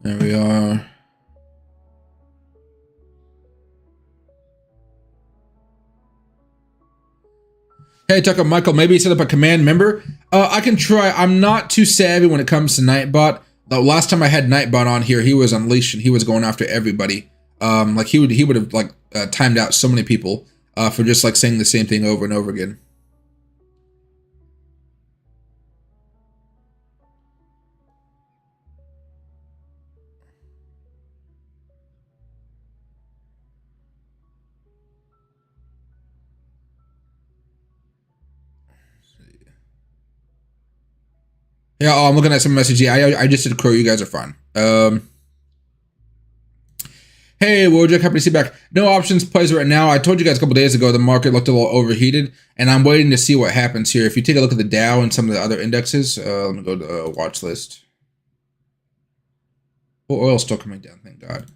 There we are. Hey, Tucker, Michael, maybe set up a command member. I can try. I'm not too savvy when it comes to Nightbot. The last time I had Nightbot on here, he was unleashed and he was going after everybody. Like he would have like timed out so many people for just like saying the same thing over and over again. Yeah, oh, I'm looking at some messages. Yeah, I just did Crow. You guys are fine. Hey, Wojak, happy to see you back. No options plays right now. I told you guys a couple days ago the market looked a little overheated, and I'm waiting to see what happens here. If you take a look at the Dow and some of the other indexes, let me go to watch list. Oh, oil's still coming down, thank God.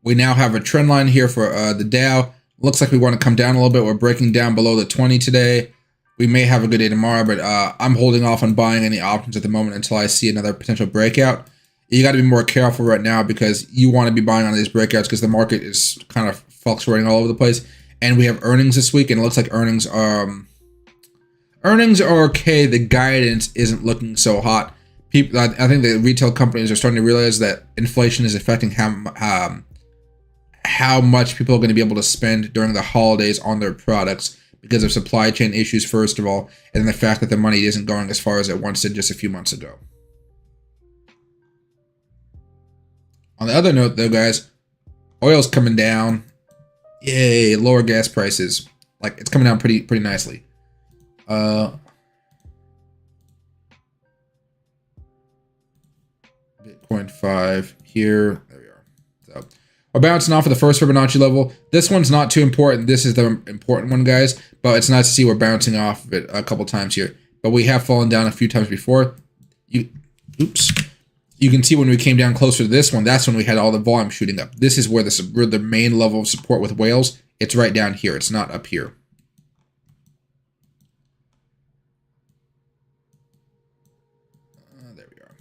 We now have a trend line here for the Dow. Looks like we want to come down a little bit. We're breaking down below the 20 today. We may have a good day tomorrow, but I'm holding off on buying any options at the moment until I see another potential breakout. You got to be more careful right now because you want to be buying on these breakouts because the market is kind of fluctuating all over the place. And we have earnings this week, and it looks like earnings are okay. The guidance isn't looking so hot. People, I think the retail companies are starting to realize that inflation is affecting how much people are going to be able to spend during the holidays on their products because of supply chain issues, first of all, and the fact that the money isn't going as far as it once did just a few months ago. On the other note, though, guys, oil's coming down. Yay, lower gas prices. Like, it's coming down pretty nicely. Bitcoin 5 here. There we are. So we're bouncing off of the first Fibonacci level. This one's not too important. This is the important one, guys. But it's nice to see we're bouncing off of it a couple times here. But we have fallen down a few times before. Oops. You can see when we came down closer to this one, that's when we had all the volume shooting up. This is where the main level of support with whales. It's right down here. It's not up here. There we are.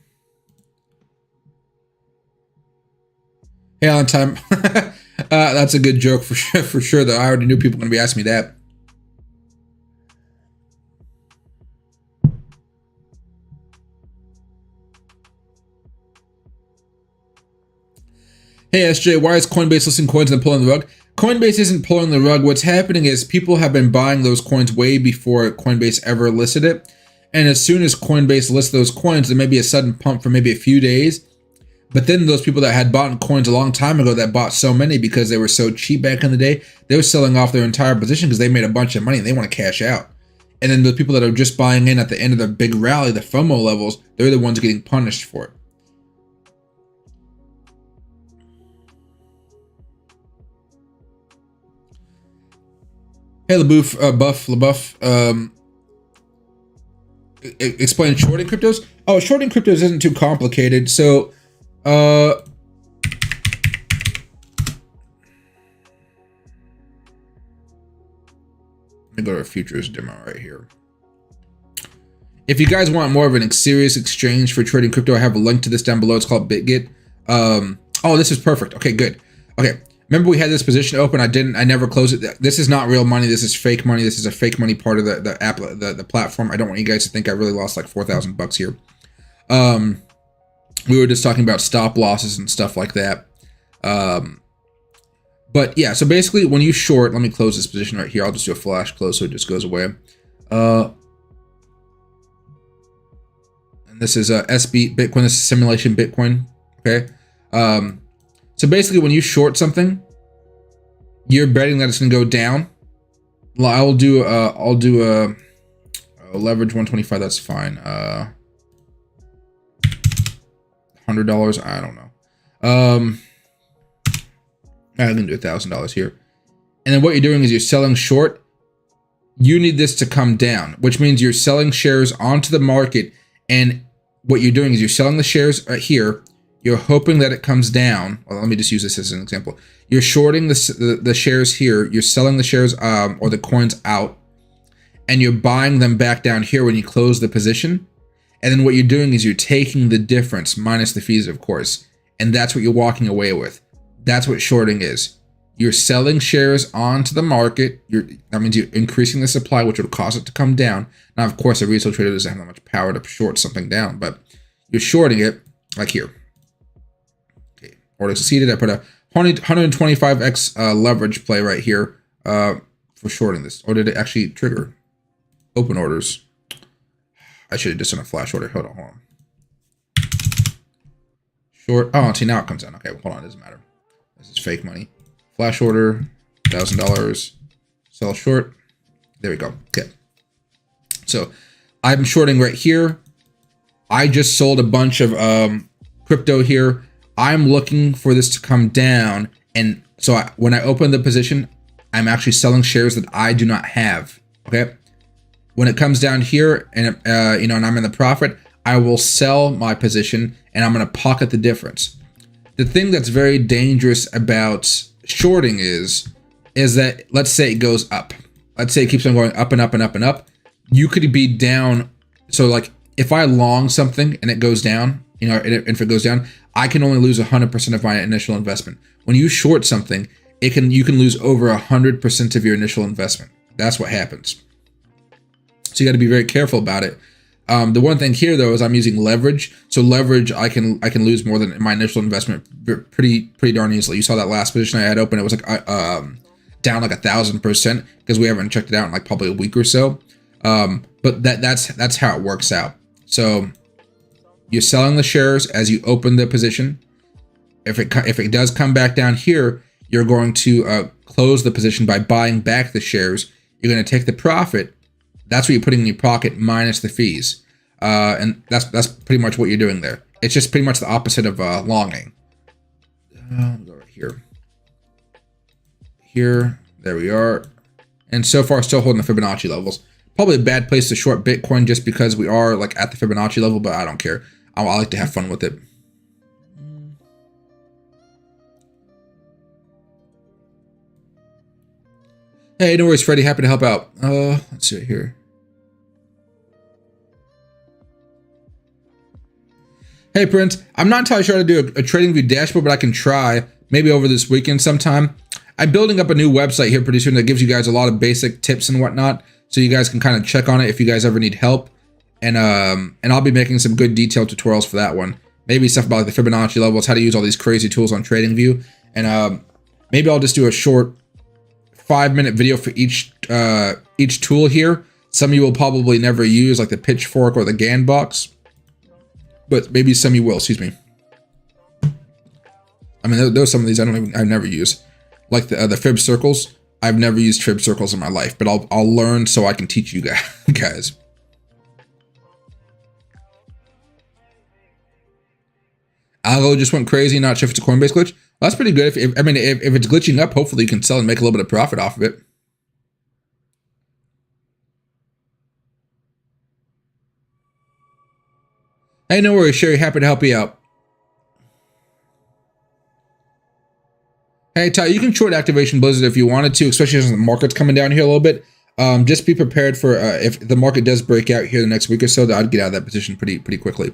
Hey, on time. That's a good joke for sure, though. I already knew people were going to be asking me that. Hey, SJ, why is Coinbase listing coins and pulling the rug? Coinbase isn't pulling the rug. What's happening is people have been buying those coins way before Coinbase ever listed it. And as soon as Coinbase lists those coins, there may be a sudden pump for maybe a few days. But then those people that had bought coins a long time ago that bought so many because they were so cheap back in the day, they were selling off their entire position because they made a bunch of money and they want to cash out. And then the people that are just buying in at the end of the big rally, the FOMO levels, they're the ones getting punished for it. Hey, LaBeouf, explain shorting cryptos. Oh, shorting cryptos isn't too complicated. So, let me go to a futures demo right here. If you guys want more of a serious exchange for trading crypto, I have a link to this down below. It's called BitGet. Oh, this is perfect. Okay, good. Okay. Remember we had this position open. I never closed it. This is not real money. This is fake money. This is a fake money part of the app, the platform. I don't want you guys to think I really lost like $4,000 here. We were just talking about stop losses and stuff like that. But yeah, so basically when you short, let me close this position right here. I'll just do a flash close so it just goes away. And this is SB Bitcoin. This is simulation Bitcoin. Okay. So basically, when you short something, you're betting that it's going to go down. I'll do a leverage 125. That's fine. $100. I don't know. I'm going to do $1,000 here. And then what you're doing is you're selling short. You need this to come down, which means you're selling shares onto the market. And what you're doing is you're selling the shares here. You're hoping that it comes down. Well, let me just use this as an example. You're shorting the shares here. You're selling the shares or the coins out, and you're buying them back down here when you close the position. And then what you're doing is you're taking the difference minus the fees, of course, and that's what you're walking away with. That's what shorting is. You're selling shares onto the market. That means you're increasing the supply, which would cause it to come down. Now, of course, a retail trader doesn't have that much power to short something down, but you're shorting it like here. Order succeeded. I put a 125x leverage play right here for shorting this. Or did it actually trigger open orders? I should have just done a flash order. Hold on. Short. Oh, see, now it comes down. Okay, well, hold on. It doesn't matter. This is fake money. Flash order, $1,000. Sell short. There we go. Okay. So I'm shorting right here. I just sold a bunch of crypto here. I'm looking for this to come down. And so when I open the position, I'm actually selling shares that I do not have. Okay. When it comes down here and, and I'm in the profit, I will sell my position and I'm going to pocket the difference. The thing that's very dangerous about shorting is that, let's say it goes up. Let's say it keeps on going up and up and up and up. You could be down. So like if I long something and it goes down, and if it goes down, I can only lose 100% of my initial investment. When you short something, you can lose over 100% of your initial investment. That's what happens. So you got to be very careful about it. The one thing here though is I'm using leverage. So leverage, I can lose more than my initial investment pretty darn easily. You saw that last position I had open. It was like down like 1,000% because we haven't checked it out in like probably a week or so. But that's how it works out. So you're selling the shares as you open the position. If it does come back down here, you're going to close the position by buying back the shares. You're going to take the profit. That's what you're putting in your pocket minus the fees. And that's pretty much what you're doing there. It's just pretty much the opposite of longing. I'll go right here. Here, there we are. And so far still holding the Fibonacci levels. Probably a bad place to short Bitcoin just because we are like at the Fibonacci level, but I don't care. I like to have fun with it. Hey, no worries, Freddie. Happy to help out. Let's see here. Hey, Prince. I'm not entirely sure how to do a TradingView dashboard, but I can try maybe over this weekend sometime. I'm building up a new website here pretty soon that gives you guys a lot of basic tips and whatnot, so you guys can kind of check on it if you guys ever need help. And I'll be making some good detailed tutorials for that one. Maybe stuff about like the Fibonacci levels, how to use all these crazy tools on TradingView, and maybe I'll just do a short 5-minute video for each tool here. Some of you will probably never use, like the pitchfork or the GAN box, but maybe some you will. Excuse me. I mean, there's some of these I've never used, like the fib circles. I've never used fib circles in my life, but I'll learn so I can teach you guys. Algo just went crazy, not sure if it's a Coinbase glitch. Well, that's pretty good. If it's glitching up, hopefully you can sell and make a little bit of profit off of it. Hey, no worries, Sherry. Happy to help you out. Hey, Ty, you can short Activation Blizzard if you wanted to, especially as the market's coming down here a little bit. Just be prepared for if the market does break out here the next week or so, that I'd get out of that position pretty quickly.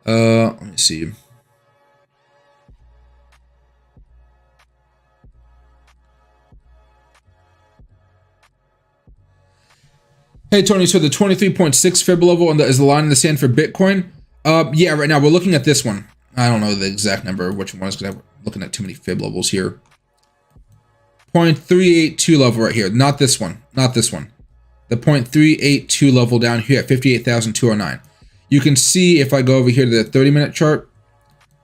Let me see. Hey, Tony, so the 23.6 fib level is the line in the sand for Bitcoin? Yeah, right now we're looking at this one. I don't know the exact number of which one is because I'm looking at too many fib levels here. 0.382 level right here. Not this one. Not this one. The 0.382 level down here at 58,209. You can see if I go over here to the 30-minute chart,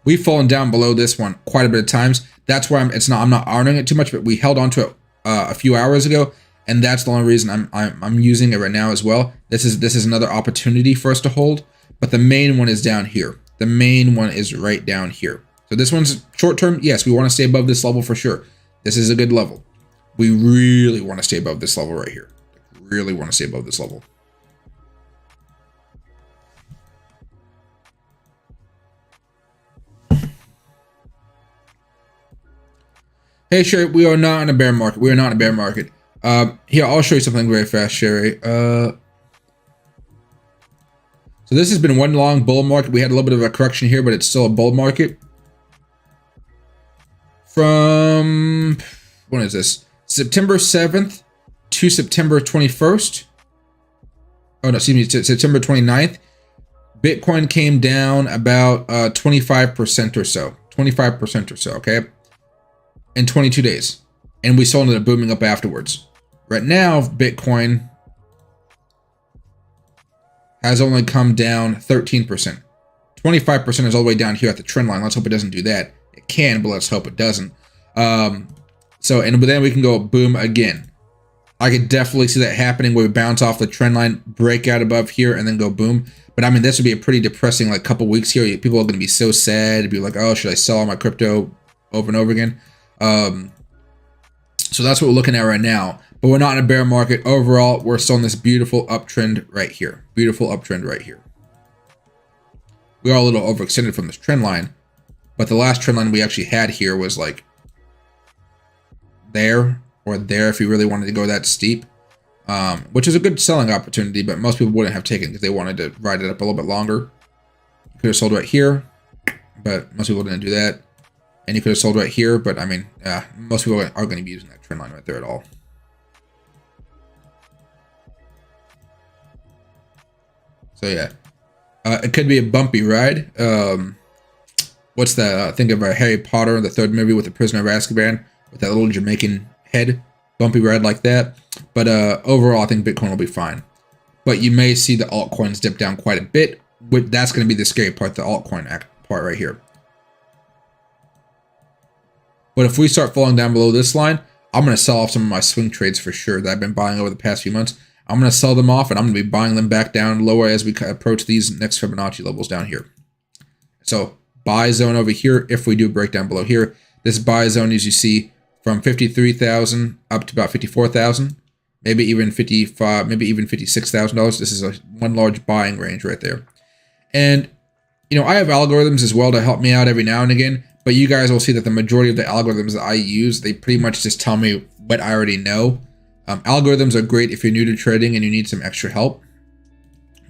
we've fallen down below this one quite a bit of times. That's why I'm not honoring it too much, but we held on to it a few hours ago. And that's the only reason I'm using it right now as well. This is another opportunity for us to hold, but the main one is down here. The main one is right down here. So this one's short term. Yes, we want to stay above this level for sure. This is a good level. We really want to stay above this level right here. Really want to stay above this level. Hey, Sherry, we are not in a bear market. We are not in a bear market. Here, I'll show you something very fast, Sherry. So this has been one long bull market. We had a little bit of a correction here, but it's still a bull market. From, when is this? September 7th to September 21st. Oh, no, excuse me, to September 29th. Bitcoin came down about 25% or so. 25% or so, okay? In 22 days. And we saw it booming up afterwards. Right now, Bitcoin has only come down 13%. 25% is all the way down here at the trend line. Let's hope it doesn't do that. It can, but let's hope it doesn't. But then we can go boom again. I could definitely see that happening where we bounce off the trend line, break out above here, and then go boom. But I mean, this would be a pretty depressing like couple weeks here. People are going to be so sad to be like, oh, should I sell all my crypto over and over again? So that's what we're looking at right now. But we're not in a bear market. Overall, we're still in this beautiful uptrend right here. Beautiful uptrend right here. We are a little overextended from this trend line, but the last trend line we actually had here was like there or there if you really wanted to go that steep, which is a good selling opportunity, but most people wouldn't have taken because they wanted to ride it up a little bit longer. You could have sold right here, but most people didn't do that. And you could have sold right here, but I mean, most people are going to be using that trend line right there at all. So yeah, it could be a bumpy ride. What's that? Think of Harry Potter, the third movie with the Prisoner of Azkaban, with that little Jamaican head. Bumpy ride like that. But overall, I think Bitcoin will be fine. But you may see the altcoins dip down quite a bit. That's going to be the scary part, the altcoin part right here. But if we start falling down below this line, I'm going to sell off some of my swing trades for sure that I've been buying over the past few months. I'm going to sell them off, and I'm going to be buying them back down lower as we approach these next Fibonacci levels down here. So buy zone over here if we do break down below here. This buy zone, as you see, from 53,000 up to about 54,000, maybe even 55, maybe even $56,000. This is one large buying range right there. And you know, I have algorithms as well to help me out every now and again. But you guys will see that the majority of the algorithms that I use, they pretty much just tell me what I already know. Algorithms are great if you're new to trading and you need some extra help.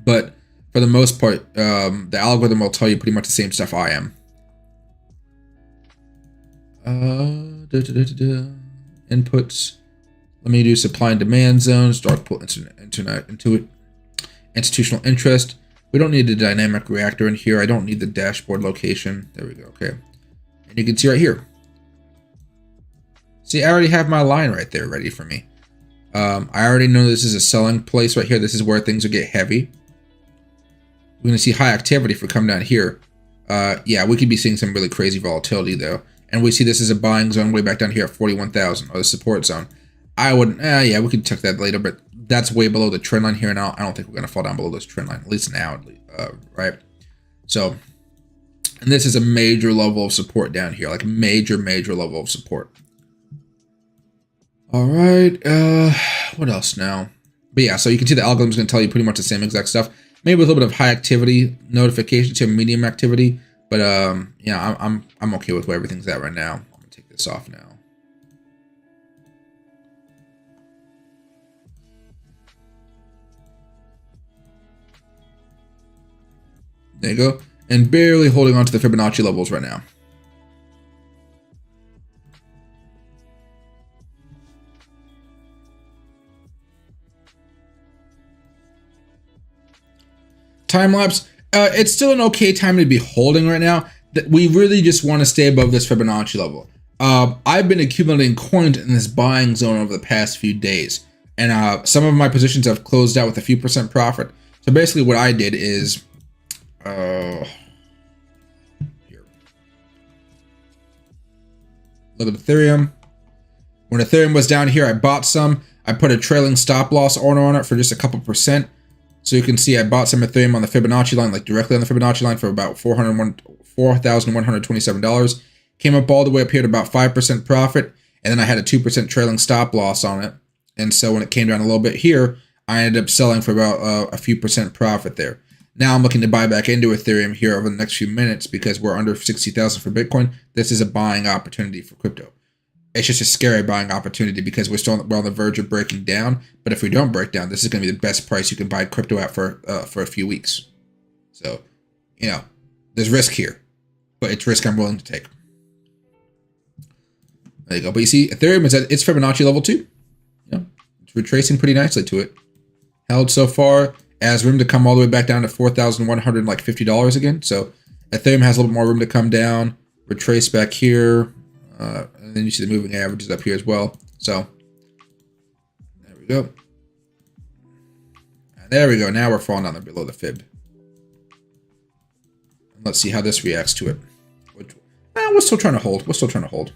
But for the most part, the algorithm will tell you pretty much the same stuff I am. Inputs. Let me do supply and demand zones, dark pool, institutional interest. We don't need the dynamic reactor in here. I don't need the dashboard location. There we go. Okay. And you can see right here. See, I already have my line right there ready for me. I already know this is a selling place right here. This is where things will get heavy. We're going to see high activity if we come down here. Yeah, we could be seeing some really crazy volatility though. And we see this is a buying zone way back down here at 41,000, or the support zone. I wouldn't, yeah, we can check that later, but that's way below the trend line here now. I don't think we're going to fall down below this trend line, at least now, right? So, and this is a major level of support down here, like major level of support. All right, what else now? But yeah, so you can see the algorithm's going to tell you pretty much the same exact stuff. Maybe with a little bit of high activity notification to medium activity, but yeah, I'm okay with where everything's at right now. I'm going to take this off now. There you go. And barely holding on to the Fibonacci levels right now. Time lapse. It's still an okay time to be holding right now. We really just want to stay above this Fibonacci level. I've been accumulating coins in this buying zone over the past few days. And some of my positions have closed out with a few percent profit. So basically what I did is... here. Look at Ethereum. When Ethereum was down here, I bought some. I put a trailing stop loss order on it for just a couple percent. So you can see I bought some Ethereum on the Fibonacci line, like directly on the Fibonacci line for about $4,127. Came up all the way up here to about 5% profit. And then I had a 2% trailing stop loss on it. And so when it came down a little bit here, I ended up selling for about a few percent profit there. Now I'm looking to buy back into Ethereum here over the next few minutes because we're under 60,000 for Bitcoin. This is a buying opportunity for crypto. It's just a scary buying opportunity because we're on the verge of breaking down. But if we don't break down, this is going to be the best price you can buy crypto at for a few weeks. So, you know, there's risk here, but it's risk I'm willing to take. There you go. But you see, Ethereum is at its Fibonacci level 2. You know, it's retracing pretty nicely to it. Held so far. Has room to come all the way back down to $4,150 again. So Ethereum has a little bit more room to come down. Retrace back here. And then you see the moving averages up here as well. So there we go. And there we go. Now we're falling down below the fib. And let's see how this reacts to it. We're still trying to hold. We're still trying to hold.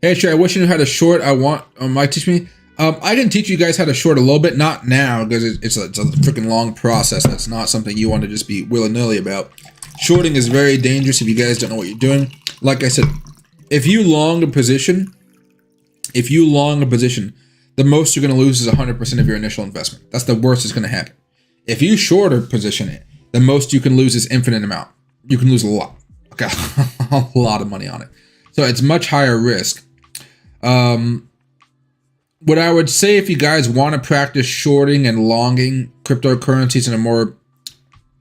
Hey, sure. I wish I knew how to short. I want Mike teach me. I can teach you guys how to short a little bit, not now because it's a freaking long process. That's not something you want to just be willy-nilly about. Shorting is very dangerous if you guys don't know what you're doing. Like I said, if you long a position, the most you're going to lose is 100% of your initial investment. That's the worst that's going to happen. If you shorter position it, the most you can lose is infinite amount. You can lose a lot, okay, a lot of money on it. So it's much higher risk. What I would say, if you guys want to practice shorting and longing cryptocurrencies in a more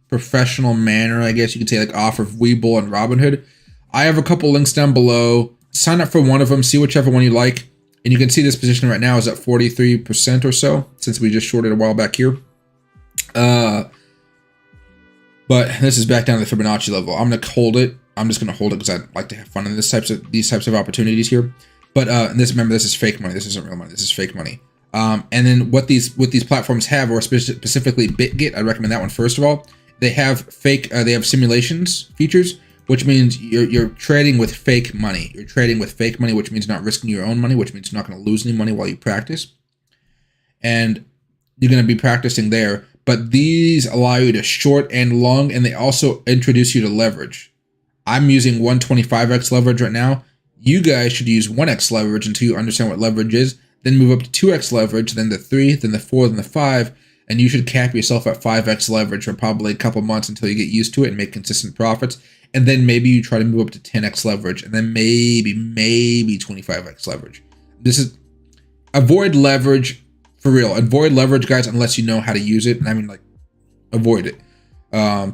professional manner, I guess you could say, like off of Webull and Robinhood, I have a couple links down below. Sign up for one of them, see whichever one you like. And you can see this position right now is at 43% or so, since we just shorted a while back here. But this is back down to the Fibonacci level. I'm gonna hold it. I'm just gonna hold it because I like to have fun in these types of opportunities here. But remember, this is fake money. This isn't real money. This is fake money. And then what these platforms have, or specifically BitGet, I recommend that one first of all. They have they have simulations features, which means you're trading with fake money. You're trading with fake money, which means not risking your own money, which means you're not going to lose any money while you practice. And you're going to be practicing there. But these allow you to short and long, and they also introduce you to leverage. I'm using 125x leverage right now. You guys should use 1x leverage until you understand what leverage is, then move up to 2x leverage, then the 3, then the 4, then the 5, and you should cap yourself at 5x leverage for probably a couple months until you get used to it and make consistent profits. And then maybe you try to move up to 10x leverage, and then maybe 25x leverage. This is, avoid leverage for real. Avoid leverage, guys, unless you know how to use it. And I mean, like, avoid it.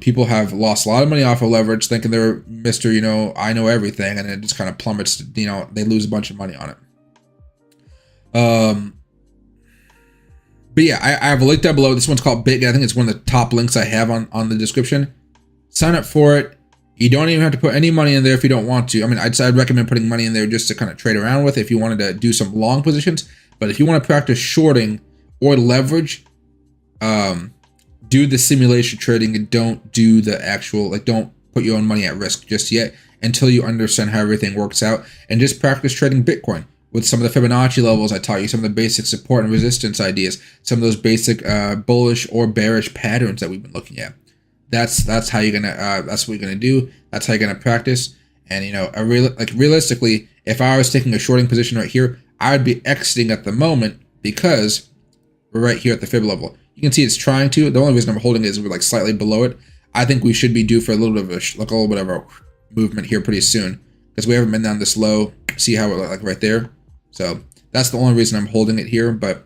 People have lost a lot of money off of leverage thinking they're Mr. I know everything, and it just kind of plummets, they lose a bunch of money on it. But yeah, I have a link down below. This one's called BitGet. I think it's one of the top links I have on the description. Sign up for it. You don't even have to put any money in there if you don't want to. I mean, I'd recommend putting money in there just to kind of trade around with if you wanted to do some long positions. But if you want to practice shorting or leverage, do the simulation trading and don't do the actual, don't put your own money at risk just yet until you understand how everything works out, and just practice trading Bitcoin with some of the Fibonacci levels I taught you, some of the basic support and resistance ideas, some of those basic bullish or bearish patterns that we've been looking at. That's how you're gonna that's what you're gonna do. That's how you're gonna practice. And realistically, if I was taking a shorting position right here, I would be exiting at the moment because we're right here at the fib level. You can see it's trying to. The only reason I'm holding it is we're slightly below it. I think we should be due for a little bit of a movement here pretty soon because we haven't been down this low. See how we're right there. So that's the only reason I'm holding it here. But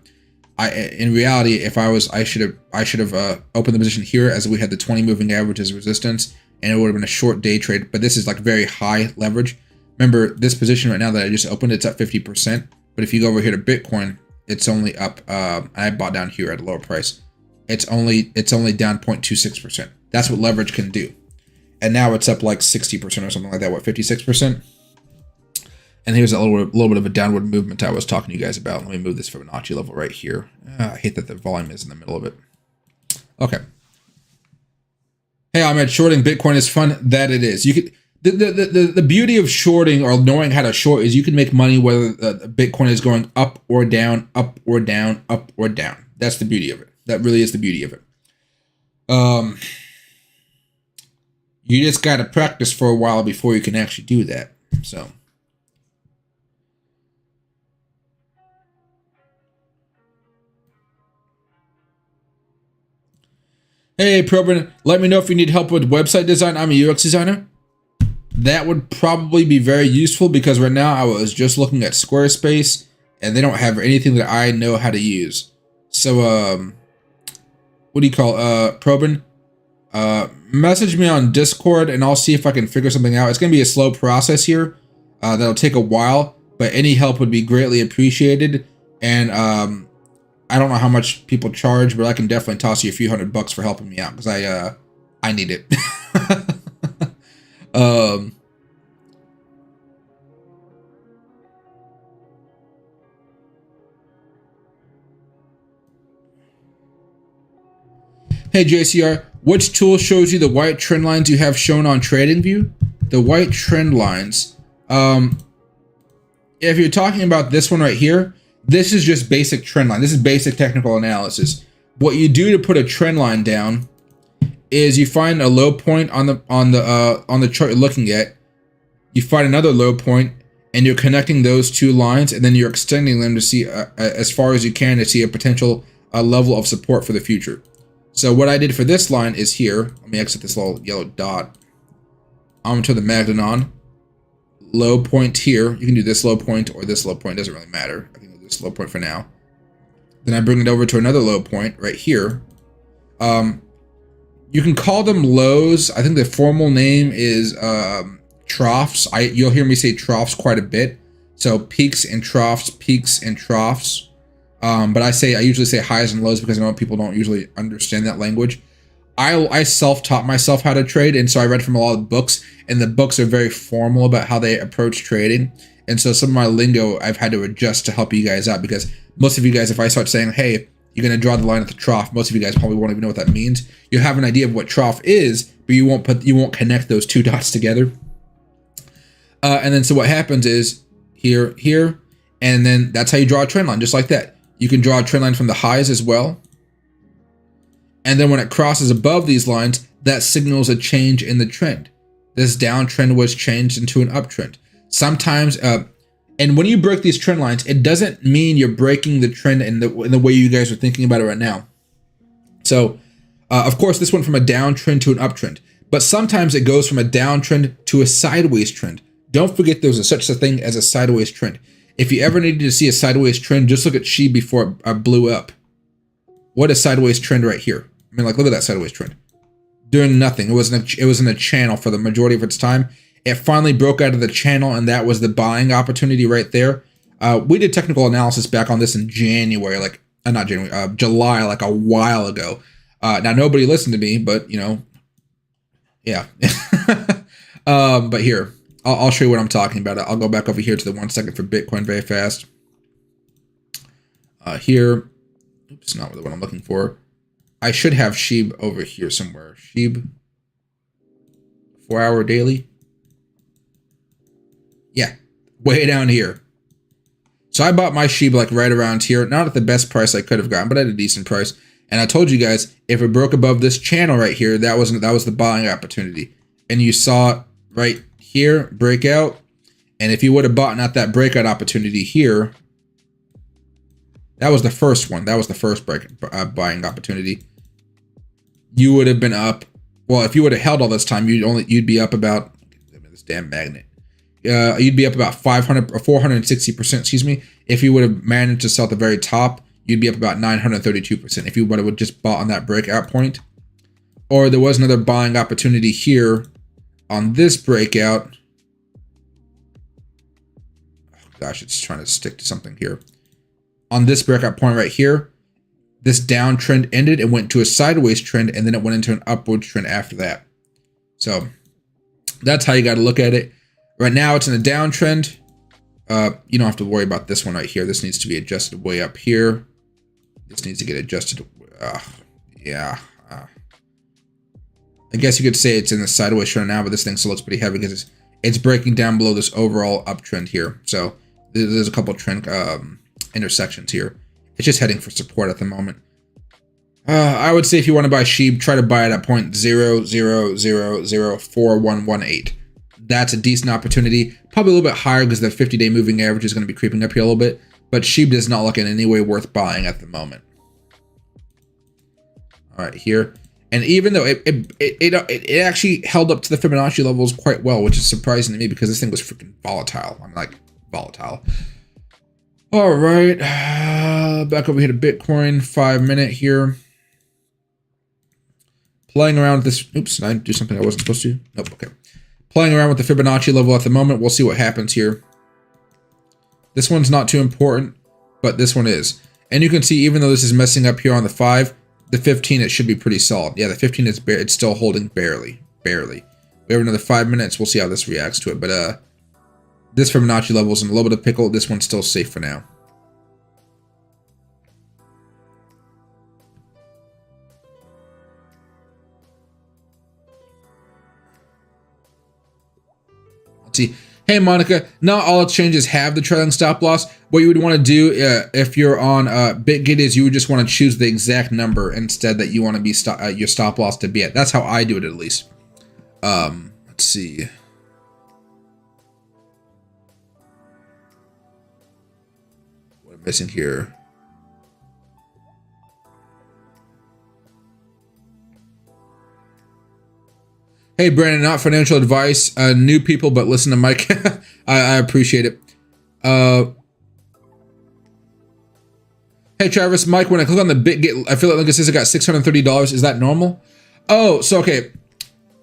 in reality, if I should have opened the position here as we had the 20 moving average as resistance, and it would have been a short day trade. But this is very high leverage. Remember, this position right now that I just opened, it's at 50%. But if you go over here to Bitcoin, it's only up. I bought down here at a lower price. It's only down 0.26%. That's what leverage can do. And now it's up 60% or something like that. What, 56%? And here's a little bit of a downward movement I was talking to you guys about. Let me move this Fibonacci level right here. I hate that the volume is in the middle of it. Okay. Hey, Ahmed, shorting Bitcoin is fun. That it is. You could. The beauty of shorting or knowing how to short is you can make money whether Bitcoin is going up or down, up or down, up or down. That's the beauty of it. That really is the beauty of it. You just got to practice for a while before you can actually do that. So. Hey, Probin, let me know if you need help with website design. I'm a UX designer. That would probably be very useful because right now I was just looking at Squarespace and they don't have anything that I know how to use. So, what do you call, Probin? Message me on Discord and I'll see if I can figure something out. It's going to be a slow process here. That'll take a while, but any help would be greatly appreciated. And, I don't know how much people charge, but I can definitely toss you a few $100 for helping me out because I need it. Hey JCR, which tool shows you the white trend lines you have shown on TradingView? The white trend lines. if you're talking about this one right here, this is just basic trend line. This is basic technical analysis. What you do to put a trend line down is you find a low point on the chart you're looking at. You find another low point, and you're connecting those two lines, and then you're extending them to see as far as you can to see a potential level of support for the future. So what I did for this line is here. Let me exit this little yellow dot. I'm to the magnet on. Low point here. You can do this low point or this low point. Doesn't really matter. I think I'll do this low point for now. Then I bring it over to another low point right here. You can call them lows. I think the formal name is troughs. You'll hear me say troughs quite a bit. So peaks and troughs, peaks and troughs. But I usually say highs and lows because I know people don't usually understand that language. I self-taught myself how to trade, and so I read from a lot of books, and the books are very formal about how they approach trading. And so some of my lingo I've had to adjust to help you guys out, because most of you guys, if I start saying, hey, you're going to draw the line at the trough, most of you guys probably won't even know what that means. You have an idea of what trough is, but you won't connect those two dots together. And then so what happens is here, and then that's how you draw a trend line, just like that. You can draw a trend line from the highs as well. And then when it crosses above these lines, that signals a change in the trend. This downtrend was changed into an uptrend. Sometimes, and when you break these trend lines, it doesn't mean you're breaking the trend in the way you guys are thinking about it right now. So, of course, this went from a downtrend to an uptrend, but sometimes it goes from a downtrend to a sideways trend. Don't forget there's such a thing as a sideways trend. If you ever needed to see a sideways trend, just look at SHIB before it blew up. What a sideways trend right here. I mean, like, look at that sideways trend. Doing nothing. It was in a channel for the majority of its time. It finally broke out of the channel, and that was the buying opportunity right there. We did technical analysis back on this in January, July, like a while ago. Now, nobody listened to me, but, you know, yeah. But here, I'll show you what I'm talking about. I'll go back over here to the 1 second for Bitcoin very fast. Here, oops, not what I'm looking for. I should have SHIB over here somewhere. SHIB, 4-hour daily. Yeah, way down here. So I bought my SHIB like right around here. Not at the best price I could have gotten, but at a decent price. And I told you guys, if it broke above this channel right here, that was the buying opportunity. And you saw it right here, breakout. And if you would have bought at that breakout opportunity here, that was the first one. That was the first buying opportunity. You would have been up. Well, if you would have held all this time, you'd be up about, this damn magnet. You'd be up about 500 or 460%. Excuse me. If you would have managed to sell at the very top, you'd be up about 932%. If you would have just bought on that breakout point, or there was another buying opportunity here on this breakout. Oh gosh, it's trying to stick to something here. On this breakout point right here, this downtrend ended and went to a sideways trend, and then it went into an upward trend after that. So that's how you got to look at it. Right now, it's in a downtrend. You don't have to worry about this one right here. This needs to be adjusted way up here. This needs to get adjusted. Yeah. I guess you could say it's in the sideways trend now, but this thing still looks pretty heavy because it's breaking down below this overall uptrend here. So there's a couple trend intersections here. It's just heading for support at the moment. I would say if you want to buy SHIB, try to buy it at 0.00004118. That's a decent opportunity. Probably a little bit higher because the 50-day moving average is going to be creeping up here a little bit. But SHIB does not look in any way worth buying at the moment. All right, here. And even though it actually held up to the Fibonacci levels quite well, which is surprising to me because this thing was freaking volatile. I'm like, volatile. All right, back over here to Bitcoin, 5-minute here. Playing around with this. Oops, did I do something I wasn't supposed to? Nope, okay. Playing around with the Fibonacci level at the moment. We'll see what happens here. This one's not too important, but this one is. And you can see, even though this is messing up here on the 5, the 15, it should be pretty solid. Yeah, the 15 is it's still holding barely. We have another 5 minutes. We'll see how this reacts to it. But this Fibonacci level is in a little bit of pickle. This one's still safe for now. Let's see. Hey, Monica, not all exchanges have the trailing stop loss. What you would want to do if you're on BitGet is you would just want to choose the exact number instead that you want to be your stop loss to be at. That's how I do it, at least. Let's see. What am I missing here? Hey, Brandon, not financial advice. New people, but listen to Mike. I appreciate it. Hey, Travis, Mike, when I click on the BitGet, I feel like it says I got $630. Is that normal? Oh, so, okay.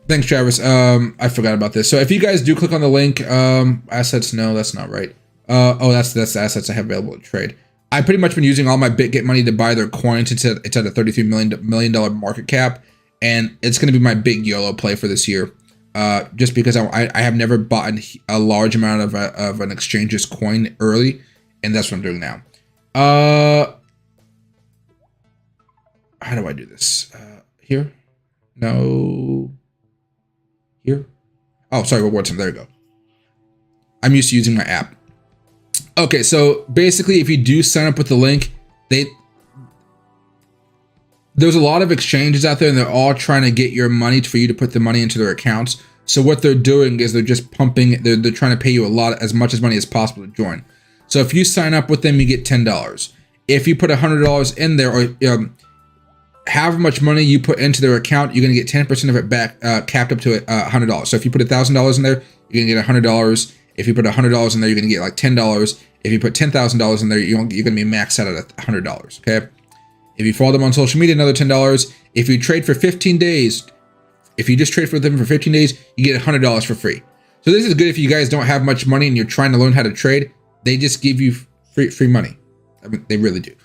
Thanks, Travis. I forgot about this. So if you guys do click on the link, assets, no, that's not right. Oh, that's the assets I have available to trade. I've pretty much been using all my BitGet money to buy their coins. It's at a $33 million market cap. And it's going to be my big YOLO play for this year, just because I have never bought a large amount of an exchange's coin early, and that's what I'm doing now. How do I do this? Here? No. Here? Oh, sorry, reward some. There we go. I'm used to using my app. Okay, so basically, if you do sign up with the link, there's a lot of exchanges out there and they're all trying to get your money for you to put the money into their accounts. So what they're doing is they're just pumping, they're trying to pay you as much money as possible to join. So if you sign up with them, you get $10. If you put $100 in there, or however much money you put into their account, you're going to get 10% of it back, capped up to $100. So if you put $1,000 in there, you're going to get $100. If you put $100 in there, you're going to get like $10. If you put $10,000 in there, you're going to be maxed out at $100. Okay. If you follow them on social media, another $10. If you trade for 15 days, if you just trade for them for 15 days, you get $100 for free. So this is good if you guys don't have much money and you're trying to learn how to trade. They just give you free money. I mean, they really do.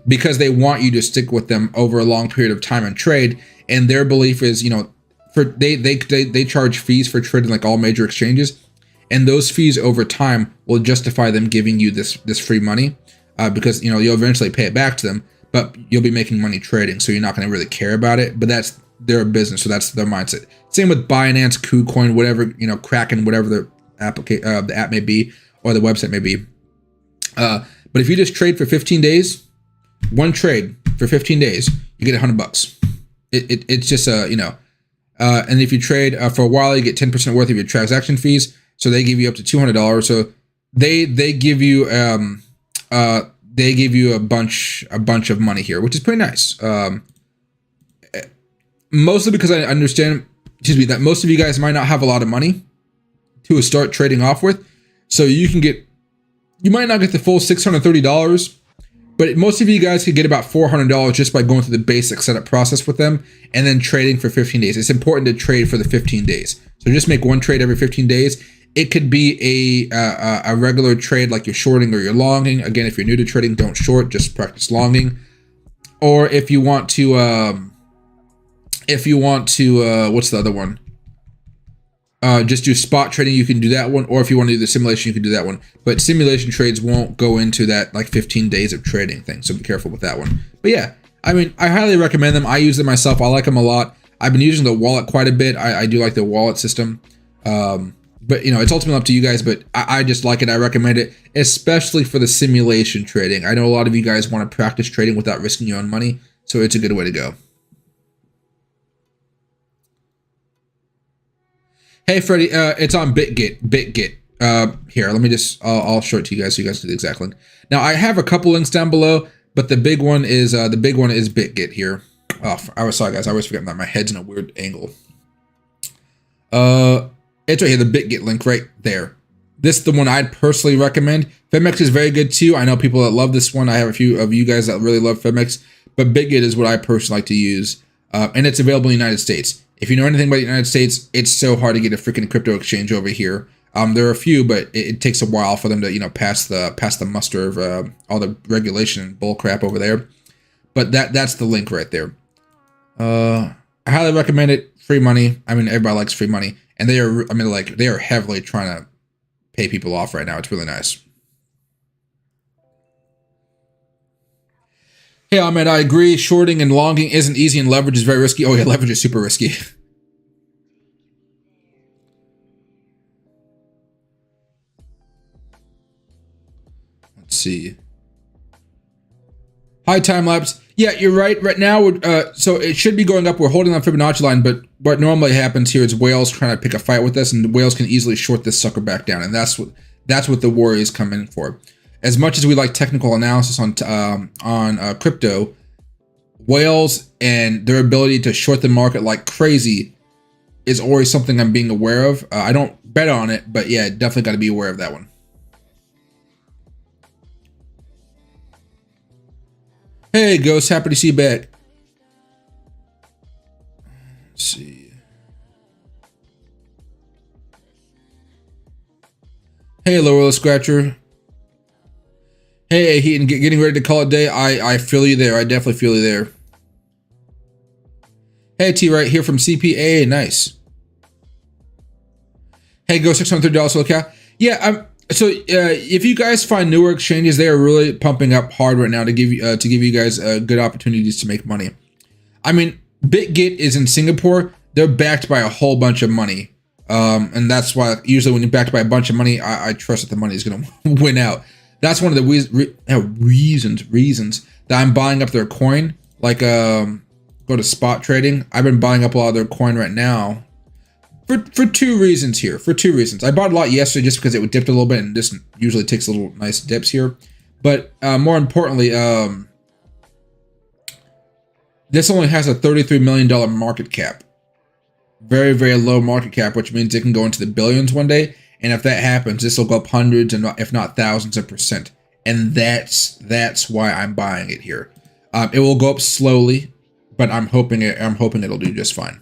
Because they want you to stick with them over a long period of time and trade. And their belief is, they charge fees for trading like all major exchanges. And those fees over time will justify them giving you this free money because, you'll eventually pay it back to them. But you'll be making money trading, so you're not going to really care about it. But that's their business, so that's their mindset. Same with Binance, KuCoin, whatever, Kraken, whatever the app may be or the website may be. But if you just trade for 15 days, one trade for 15 days, you get $100. It's just and if you trade for a while, you get 10% worth of your transaction fees. So they give you up to $200. So they give you they give you a bunch of money here, which is pretty nice. Mostly because I understand, that most of you guys might not have a lot of money to start trading off with. So you might not get the full $630, but most of you guys could get about $400 just by going through the basic setup process with them and then trading for 15 days. It's important to trade for the 15 days. So just make one trade every 15 days. It could be a regular trade like you're shorting or you're longing. Again, if you're new to trading, don't short, just practice longing. Or if you want to, what's the other one? Just do spot trading, you can do that one. Or if you want to do the simulation, you can do that one. But simulation trades won't go into that like 15 days of trading thing. So be careful with that one. But yeah, I mean, I highly recommend them. I use them myself. I like them a lot. I've been using the wallet quite a bit. I do like the wallet system. But it's ultimately up to you guys, but I just like it. I recommend it, especially for the simulation trading. I know a lot of you guys want to practice trading without risking your own money, so it's a good way to go. Hey, Freddie, it's on BitGet. Here, let me I'll show it to you guys so you guys see the exact link. Now, I have a couple links down below, but the big one is BitGet here. Oh, I was sorry, guys. I always forget that my head's in a weird angle. It's right here, the BitGet link right there. This is the one I'd personally recommend. FibMix is very good too. I know people that love this one. I have a few of you guys that really love FibMix, but BitGet is what I personally like to use. And it's available in the United States. If you know anything about the United States, it's so hard to get a freaking crypto exchange over here. There are a few, but it takes a while for them to, pass the muster of all the regulation and bull crap over there. But that's the link right there. I highly recommend it. Free money. I mean, everybody likes free money. And they are heavily trying to pay people off right now. It's really nice. Hey, Ahmed, I agree. Shorting and longing isn't easy and leverage is very risky. Oh yeah, leverage is super risky. Let's see. High time lapse. Yeah, you're right. Right now, so it should be going up. We're holding on Fibonacci line, but what normally happens here is whales trying to pick a fight with us, and the whales can easily short this sucker back down, and that's what the worries come in for. As much as we like technical analysis on crypto, whales and their ability to short the market like crazy is always something I'm being aware of. I don't bet on it, but yeah, definitely got to be aware of that one. Hey, Ghost, happy to see you back. Let's see. Hey, Lower Scratcher. Hey, Heaton, getting ready to call it day. I feel you there. I definitely feel you there. Hey, T, right here from CPA. Nice. Hey, go $630 SoCal. Yeah, so if you guys find newer exchanges, they are really pumping up hard right now to give you guys good opportunities to make money. I mean, BitGet is in Singapore. They're backed by a whole bunch of money, and that's why usually when you're backed by a bunch of money, I trust that the money is going to win out. That's one of the reasons that I'm buying up their coin. Like go to spot trading. I've been buying up a lot of their coin right now. For two reasons here. For two reasons. I bought a lot yesterday just because it dipped a little bit, and this usually takes a little nice dips here. But more importantly, this only has a $33 million market cap. Very, very low market cap, which means it can go into the billions one day. And if that happens, this will go up hundreds and if not thousands of %. And that's why I'm buying it here. It will go up slowly, but I'm hoping it'll do just fine.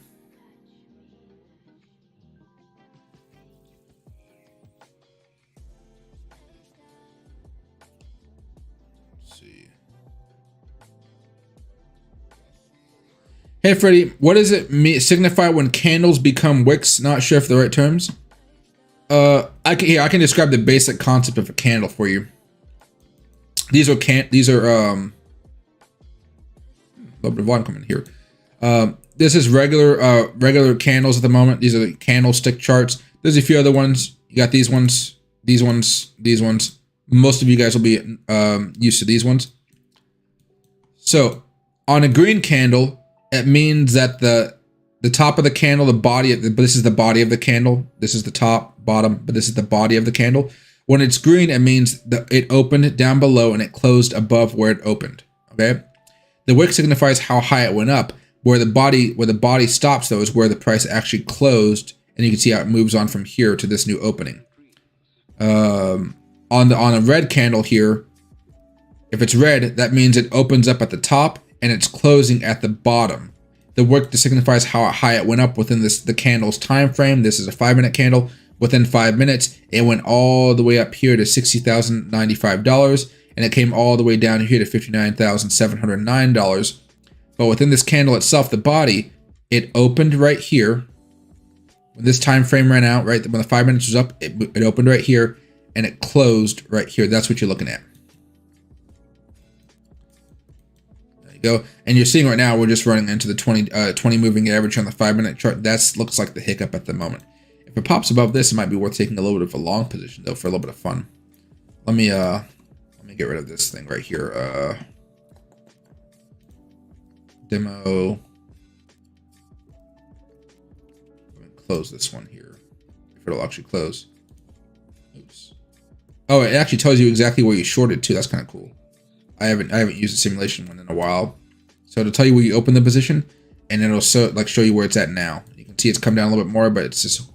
Hey Freddie, what does it signify when candles become wicks? Not sure if the right terms. I can describe the basic concept of a candle for you. These are a little bit of volume coming here. This is regular candles at the moment. These are the candlestick charts. There's a few other ones. You got these ones, these ones, these ones. Most of you guys will be used to these ones. So on a green candle, it means that the top of the candle, but this is the body of the candle. This is the top, bottom, but this is the body of the candle. When it's green, it means that it opened down below and it closed above where it opened. Okay. The wick signifies how high it went up. Where the body stops, though, is where the price actually closed, and you can see how it moves on from here to this new opening. On a red candle here, if it's red, that means it opens up at the top and it's closing at the bottom. The wick signifies how high it went up within the candle's time frame. This is a 5-minute candle. Within 5 minutes, it went all the way up here to $60,095, and it came all the way down here to $59,709. But within this candle itself, the body, it opened right here. When this time frame ran out, right when the 5 minutes was up, it opened right here, and it closed right here. That's what you're looking at. Go, and you're seeing right now we're just running into the 20 moving average on the 5-minute chart. That looks like the hiccup at the moment. If it pops above this, it might be worth taking a little bit of a long position though for a little bit of fun. Let me get rid of this thing right here. Demo. Close this one here if it'll actually close. Oops. Oh, it actually tells you exactly where you shorted too. That's kind of cool. I haven't used a simulation one in a while, so it'll tell you where you open the position, and it'll show you where it's at now. You can see it's come down a little bit more, but it's just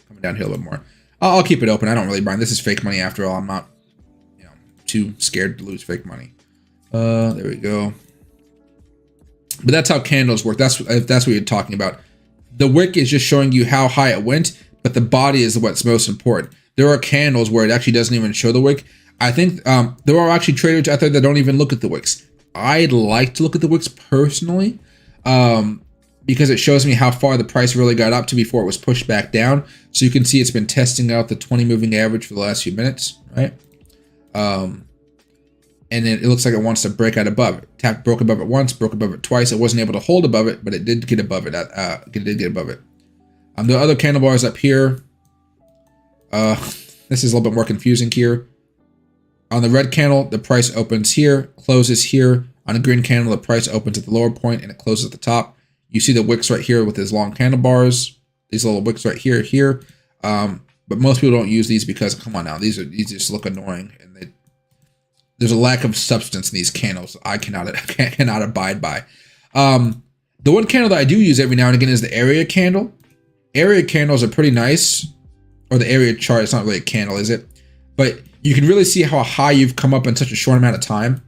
coming down here a little bit more. I'll keep it open. I don't really mind. This is fake money after all. I'm not, too scared to lose fake money. There we go. But that's how candles work. That's what you're talking about. The wick is just showing you how high it went, but the body is what's most important. There are candles where it actually doesn't even show the wick. I think there are actually traders out there that don't even look at the wicks. I'd like to look at the wicks personally because it shows me how far the price really got up to before it was pushed back down. So you can see it's been testing out the 20 moving average for the last few minutes, right? And then it looks like it wants to break out above it. Broke above it once, broke above it twice. It wasn't able to hold above it, but it did get above it. It did get above it. The other candle bars up here. This is a little bit more confusing here. On the red candle, the price opens here, closes here. On a green candle, the price opens at the lower point and it closes at the top. You see the wicks right here with his long candle bars. These little wicks right here. But most people don't use these because, come on now, these just look annoying, and there's a lack of substance in these candles I cannot abide by. The one candle that I do use every now and again is the area candle. Area candles are pretty nice, or the area chart. It's not really a candle, is it? But you can really see how high you've come up in such a short amount of time,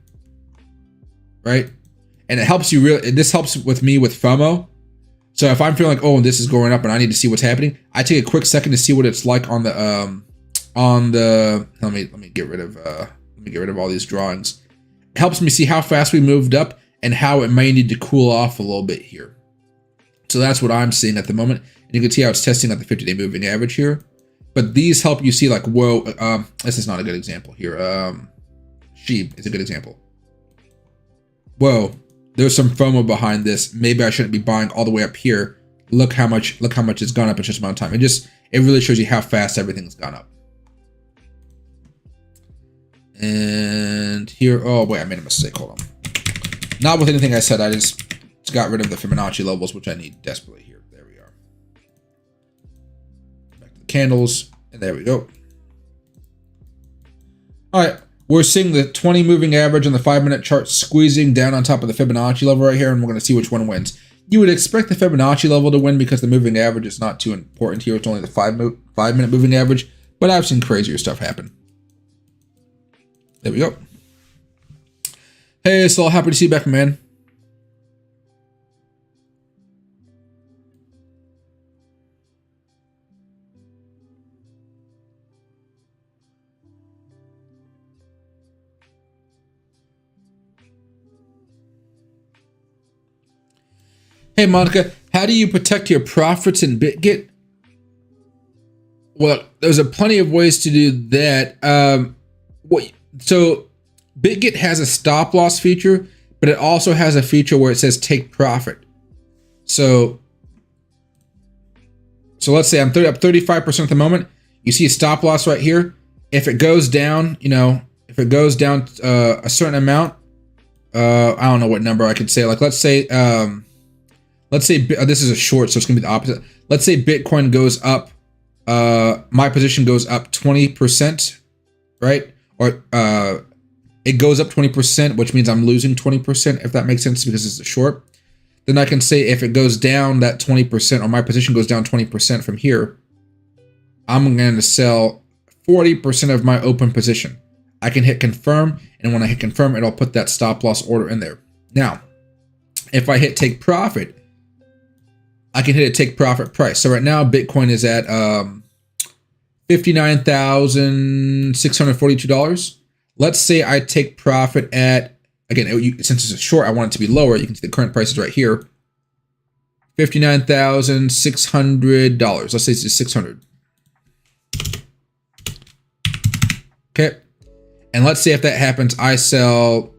right? And it helps you really. This helps with me with FOMO. So if I'm feeling like, oh, this is going up and I need to see what's happening, I take a quick second to see what it's like on the let me get rid of all these drawings. It helps me see how fast we moved up and how it may need to cool off a little bit here. So that's what I'm seeing at the moment. And you can see how it's testing at the 50-day moving average here. But these help you see like, whoa, this is not a good example here. SHIB is a good example. Whoa, there's some FOMO behind this. Maybe I shouldn't be buying all the way up here. Look how much it's gone up in just a amount of time. It really shows you how fast everything's gone up. And here, oh wait, I made a mistake, hold on. Not with anything I said, I just got rid of the Fibonacci levels, which I need desperately here. There we are. Back to the candles, and there we go. All right, we're seeing the 20 moving average on the 5-minute chart squeezing down on top of the Fibonacci level right here, and we're gonna see which one wins. You would expect the Fibonacci level to win because the moving average is not too important here. It's only the 5-minute moving average, but I've seen crazier stuff happen. There we go. Hey, so happy to see you back, man. Hey, Monica, how do you protect your profits in BitGet? Well, there's plenty of ways to do that. So BitGet has a stop loss feature, but it also has a feature where it says take profit. So let's say I'm up 35% at the moment. You see a stop loss right here. If it goes down, if it goes down a certain amount, I don't know what number I could say. Like, let's say this is a short, so it's gonna be the opposite. Let's say Bitcoin goes up, my position goes up 20%, right? Or it goes up 20%, which means I'm losing 20%, if that makes sense, because it's a short. Then I can say if it goes down that 20%, or my position goes down 20% from here, I'm going to sell 40% of my open position. I can hit confirm, and when I hit confirm, it'll put that stop loss order in there. Now, if I hit take profit, I can hit a take profit price. So right now, Bitcoin is at $59,642. Let's say I take profit at, again, since it's a short, I want it to be lower. You can see the current price is right here. $59,600. Let's say it's just 600. Okay. And let's say if that happens, I sell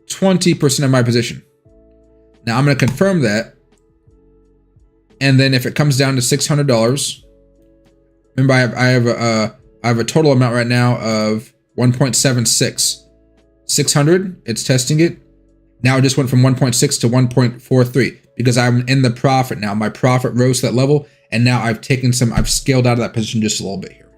20% of my position. Now I'm going to confirm that. And then if it comes down to $600, remember I have a total amount right now of 1.76. 600, it's testing it. Now it just went from 1.6 to 1.43 because I'm in the profit now. My profit rose to that level, and now I've scaled out of that position just a little bit here.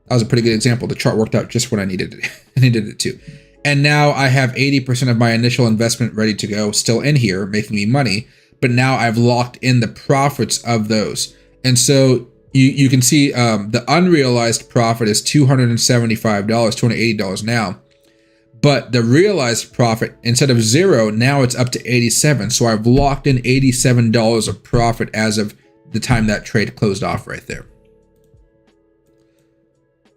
That was a pretty good example. The chart worked out just when I needed it. I needed it to. And now I have 80% of my initial investment ready to go, still in here, making me money. But now I've locked in the profits of those. And so you can see the unrealized profit is $275, $280 now. But the realized profit, instead of 0, now it's up to 87. So I've locked in $87 of profit as of the time that trade closed off right there.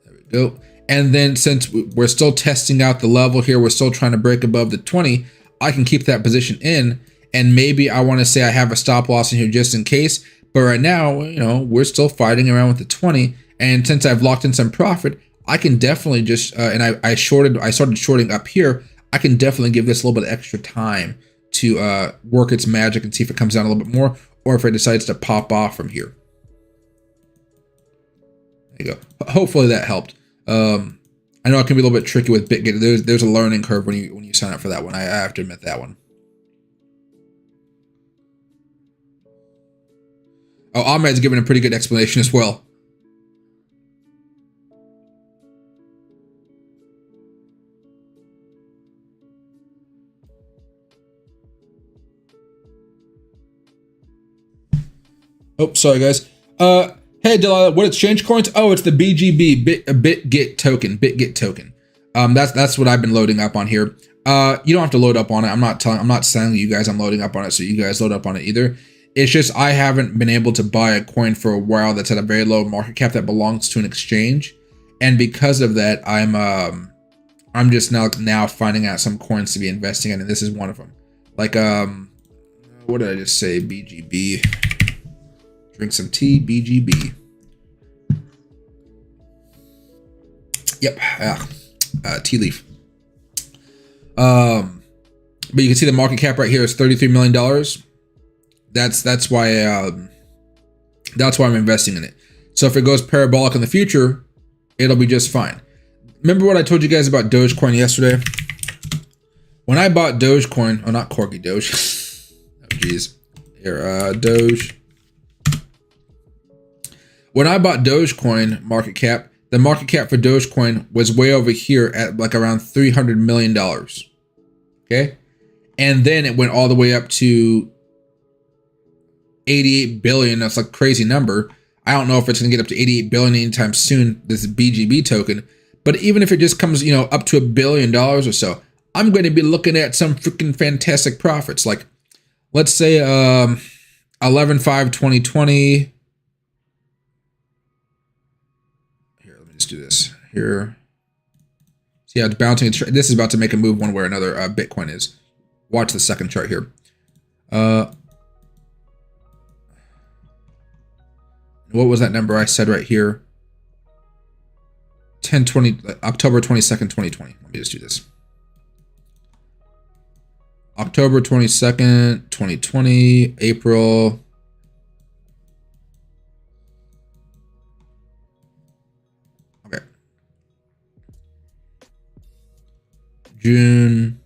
There we go. And then since we're still testing out the level here, we're still trying to break above the 20, I can keep that position in. And maybe I want to say I have a stop loss in here just in case. But right now, we're still fighting around with the 20. And since I've locked in some profit, I can definitely just, and I started shorting up here. I can definitely give this a little bit of extra time to work its magic and see if it comes down a little bit more, or if it decides to pop off from here. There you go. Hopefully that helped. I know it can be a little bit tricky with BitGet. There's a learning curve when you sign up for that one. I have to admit that one. Oh, Ahmed's giving a pretty good explanation as well. Oh, sorry guys. Hey Delilah, what exchange coins? Oh, it's the BGB BitGet token. That's what I've been loading up on here. You don't have to load up on it. I'm not telling you guys I'm loading up on it, so you guys load up on it either. It's just I haven't been able to buy a coin for a while that's at a very low market cap that belongs to an exchange, and because of that, I'm just now finding out some coins to be investing in, and this is one of them. Like what did I just say? BGB. Drink some tea, BGB. Yep, tea leaf. But you can see the market cap right here is $33 million. That's why I'm investing in it. So if it goes parabolic in the future, it'll be just fine. Remember what I told you guys about Dogecoin yesterday? When I bought Dogecoin, oh not Corgi, Doge. Oh geez, here Doge. When I bought Dogecoin market cap, the market cap for Dogecoin was way over here at like around $300 million. Okay. And then it went all the way up to 88 billion. That's like a crazy number. I don't know if it's going to get up to 88 billion anytime soon, this BGB token. But even if it just comes, up to $1 billion or so, I'm going to be looking at some freaking fantastic profits. Like, let's say 11/5/2020. Let's do this here. See how it's bouncing. This is about to make a move one way or another. Bitcoin is. Watch the second chart here. What was that number I said right here? 10/20 October 22nd, 2020. Let me just do this. October 22nd, 2020, April. Okay. June,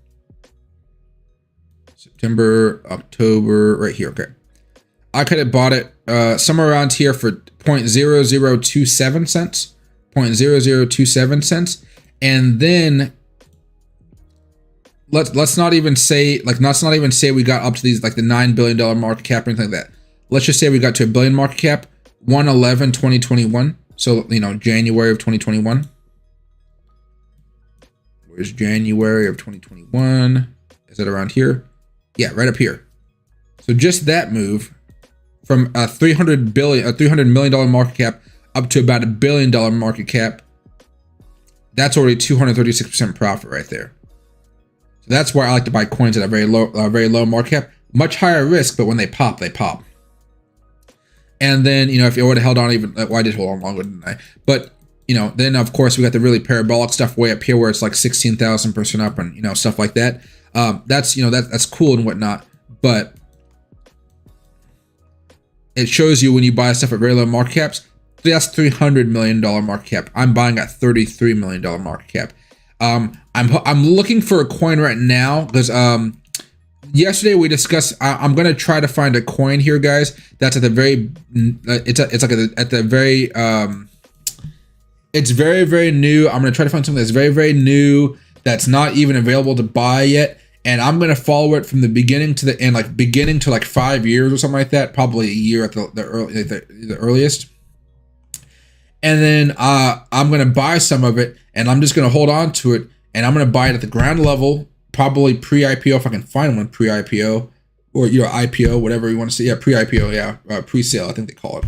September, October, right here. Okay. I could have bought it somewhere around here for 0.0027 cents. 0.0027 cents. And then let's not even say we got up to these like the $9 billion market cap or anything like that. Let's just say we got to $1 billion market cap, 1/11/2021. So January of 2021. Where's January of 2021? Is it around here? Yeah, right up here. So just that move from a $300 million market cap up to about $1 billion market cap. That's already 236% profit right there. So that's why I like to buy coins at a very low market cap. Much higher risk, but when they pop, they pop. And then, if it would have held on even, well, I did hold on longer, didn't I? But, then of course we got the really parabolic stuff way up here where it's like 16,000% up and, stuff like that. That's cool and whatnot. But it shows you when you buy stuff at very low market caps, that's $300 million market cap. I'm buying at $33 million market cap. I'm looking for a coin right now because yesterday we discussed. I'm gonna try to find a coin here, guys. That's at the very. It's very new. I'm gonna try to find something that's very new. That's not even available to buy yet. And I'm gonna follow it from the beginning to the end, like beginning to like 5 years or something like that. Probably a year at the earliest. And then I'm gonna buy some of it, and I'm just gonna hold on to it, and I'm gonna buy it at the ground level, probably pre-IPO if I can find one pre-IPO, or IPO, whatever you want to say. Yeah, pre-IPO, yeah, pre-sale, I think they call it.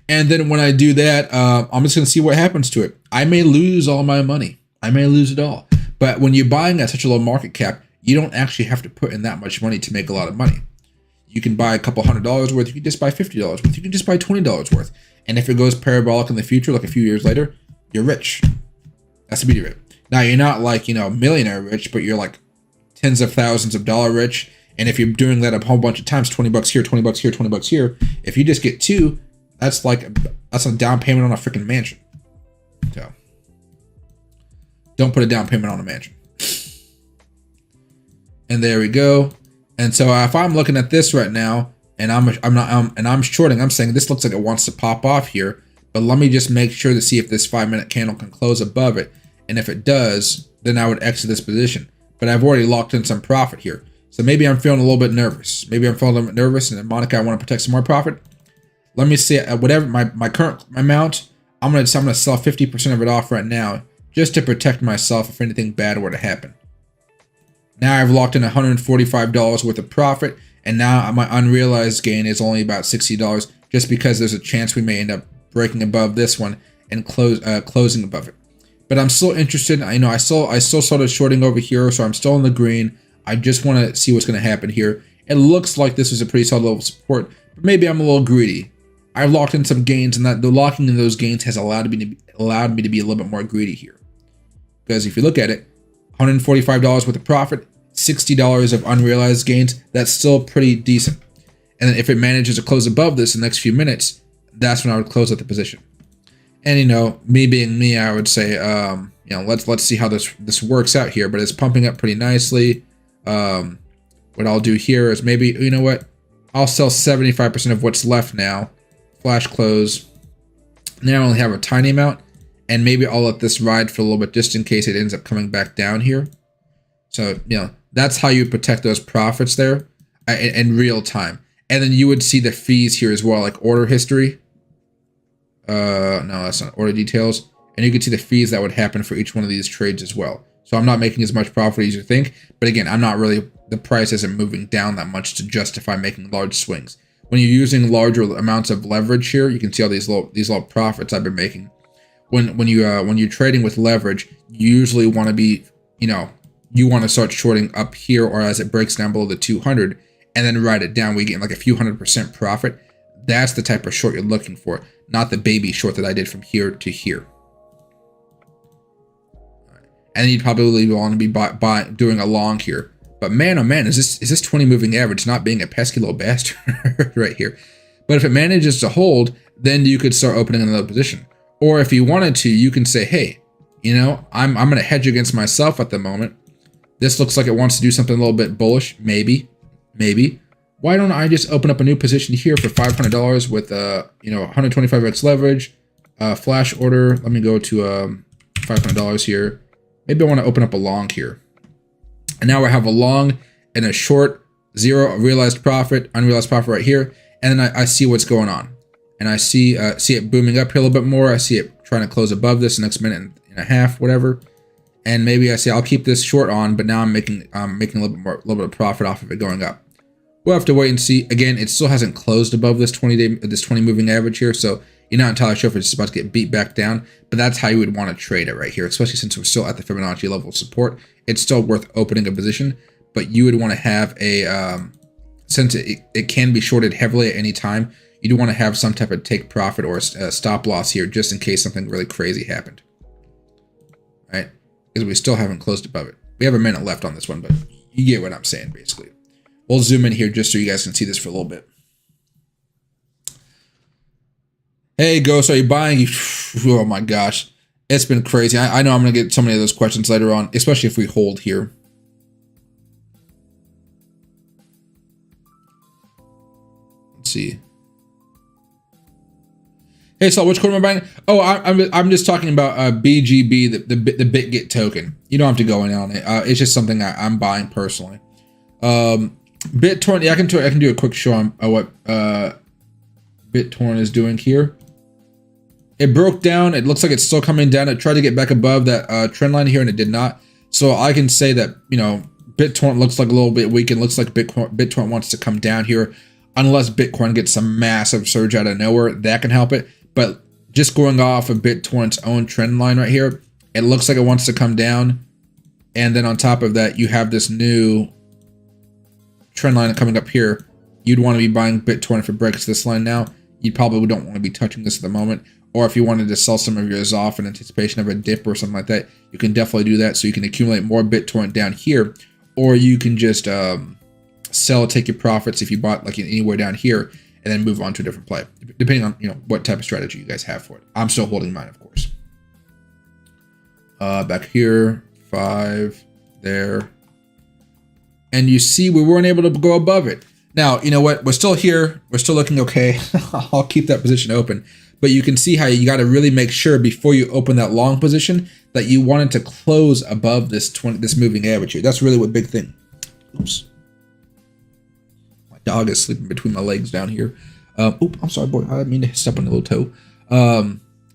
And then when I do that, I'm just gonna see what happens to it. I may lose all my money. I may lose it all. But when you're buying at such a low market cap, you don't actually have to put in that much money to make a lot of money. You can buy a couple $100 worth. You can just buy $50 worth. You can just buy $20 worth. And if it goes parabolic in the future, like a few years later, you're rich. That's the beauty of it. Now, you're not like, millionaire rich, but you're like tens of thousands of dollar rich. And if you're doing that a whole bunch of times, 20 bucks here, 20 bucks here, 20 bucks here, if you just get two, that's a down payment on a freaking mansion. So don't put a down payment on a mansion. And there we go. And so if I'm looking at this right now and I'm shorting, I'm saying this looks like it wants to pop off here, but let me just make sure to see if this 5-minute candle can close above it. And if it does, then I would exit this position. But I've already locked in some profit here. So maybe I'm feeling a little bit nervous. Maybe I'm feeling a little bit nervous, and then Monica, I want to protect some more profit. Let me see whatever my current amount. I'm gonna sell 50% of it off right now, just to protect myself if anything bad were to happen. Now I've locked in $145 worth of profit, and now my unrealized gain is only about $60, just because there's a chance we may end up breaking above this one and closing above it. But I'm still interested. I still started shorting over here, so I'm still in the green. I just want to see what's going to happen here. It looks like this was a pretty solid level of support, but maybe I'm a little greedy. I've locked in some gains, and that the locking in those gains has allowed me to be a little bit more greedy here. Because if you look at it, $145 worth of profit, $60 of unrealized gains, that's still pretty decent. And then if it manages to close above this in the next few minutes, that's when I would close out the position. And me being me, I would say, let's see how this works out here. But it's pumping up pretty nicely. What I'll do here is maybe, I'll sell 75% of what's left now. Flash close. Now I only have a tiny amount, and maybe I'll let this ride for a little bit just in case it ends up coming back down here. So, that's how you protect those profits there in real time. And then you would see the fees here as well, like order history. No, that's not order details. And you can see the fees that would happen for each one of these trades as well. So I'm not making as much profit as you think. But again, the price isn't moving down that much to justify making large swings. When you're using larger amounts of leverage here, you can see all these little profits I've been making. When you're trading with leverage, you usually want to be, you want to start shorting up here, or as it breaks down below the 200, and then ride it down. We get like a few 100% profit. That's the type of short you're looking for, not the baby short that I did from here to here. And you'd probably want to be doing a long here. But man, oh man, is this 20 moving average not being a pesky little bastard right here? But if it manages to hold, then you could start opening another position. Or if you wanted to, you can say, hey, I'm going to hedge against myself at the moment. This looks like it wants to do something a little bit bullish. Maybe. Why don't I just open up a new position here for $500 with 125x leverage, flash order. Let me go to $500 here. Maybe I want to open up a long here. And now I have a long and a short, zero realized profit, unrealized profit right here. And then I see what's going on. And I see it booming up here a little bit more. I see it trying to close above this next minute and a half, whatever. And maybe I say I'll keep this short on, but now I'm making a little bit of profit off of it going up. We'll have to wait and see. Again, it still hasn't closed above this 20 moving average here, so you're not entirely sure if it's about to get beat back down. But that's how you would want to trade it right here, especially since we're still at the Fibonacci level support. It's still worth opening a position, but you would want to have a since it can be shorted heavily at any time. You do want to have some type of take profit or a stop loss here, just in case something really crazy happened. Right? Because we still haven't closed above it. We have a minute left on this one, but you get what I'm saying, basically. We'll zoom in here just so you guys can see this for a little bit. Hey, Ghost, are you buying? Oh my gosh. It's been crazy. I know I'm going to get so many of those questions later on, especially if we hold here. Let's see. Hey, so which coin am I buying? Oh, I'm just talking about BGB, the BitGet token. You don't have to go in on it. It's just something I'm buying personally. BitTorrent, yeah, I can do a quick show on what BitTorrent is doing here. It broke down. It looks like it's still coming down. It tried to get back above that trend line here, and it did not. So I can say that BitTorrent looks like a little bit weak. It looks like BitTorrent wants to come down here, unless Bitcoin gets some massive surge out of nowhere. That can help it. But just going off of BitTorrent's own trend line right here, it looks like it wants to come down. And then on top of that, you have this new trend line coming up here. You'd want to be buying BitTorrent if it breaks this line now. You probably don't want to be touching this at the moment. Or if you wanted to sell some of yours off in anticipation of a dip or something like that, you can definitely do that. So you can accumulate more BitTorrent down here, or you can just sell, take your profits if you bought like anywhere down here, and then move on to a different play, depending on what type of strategy you guys have for it. I'm still holding mine, of course. Back here, 5 there. And you see we weren't able to go above it. Now, you know what? We're still here. We're still looking okay. I'll keep that position open. But you can see how you got to really make sure before you open that long position that you wanted to close above this moving average here. That's really what big thing. Oops. My dog is sleeping between my legs down here. I'm sorry, boy. I didn't mean to step on a little toe.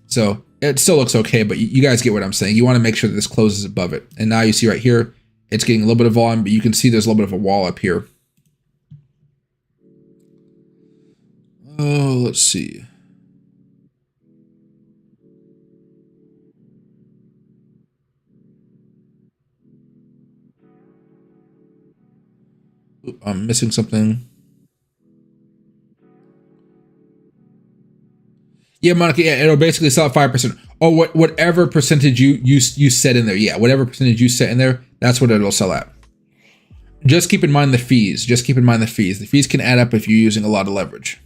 So it still looks okay, but you guys get what I'm saying. You want to make sure that this closes above it. And now you see right here, it's getting a little bit of volume, but you can see there's a little bit of a wall up here. Oh, let's see. Oop, I'm missing something. Yeah, Monica, yeah, it'll basically sell at 5%. Or whatever percentage you set in there. Yeah, whatever percentage you set in there, that's what it'll sell at. Just keep in mind the fees. Just keep in mind the fees. The fees can add up if you're using a lot of leverage.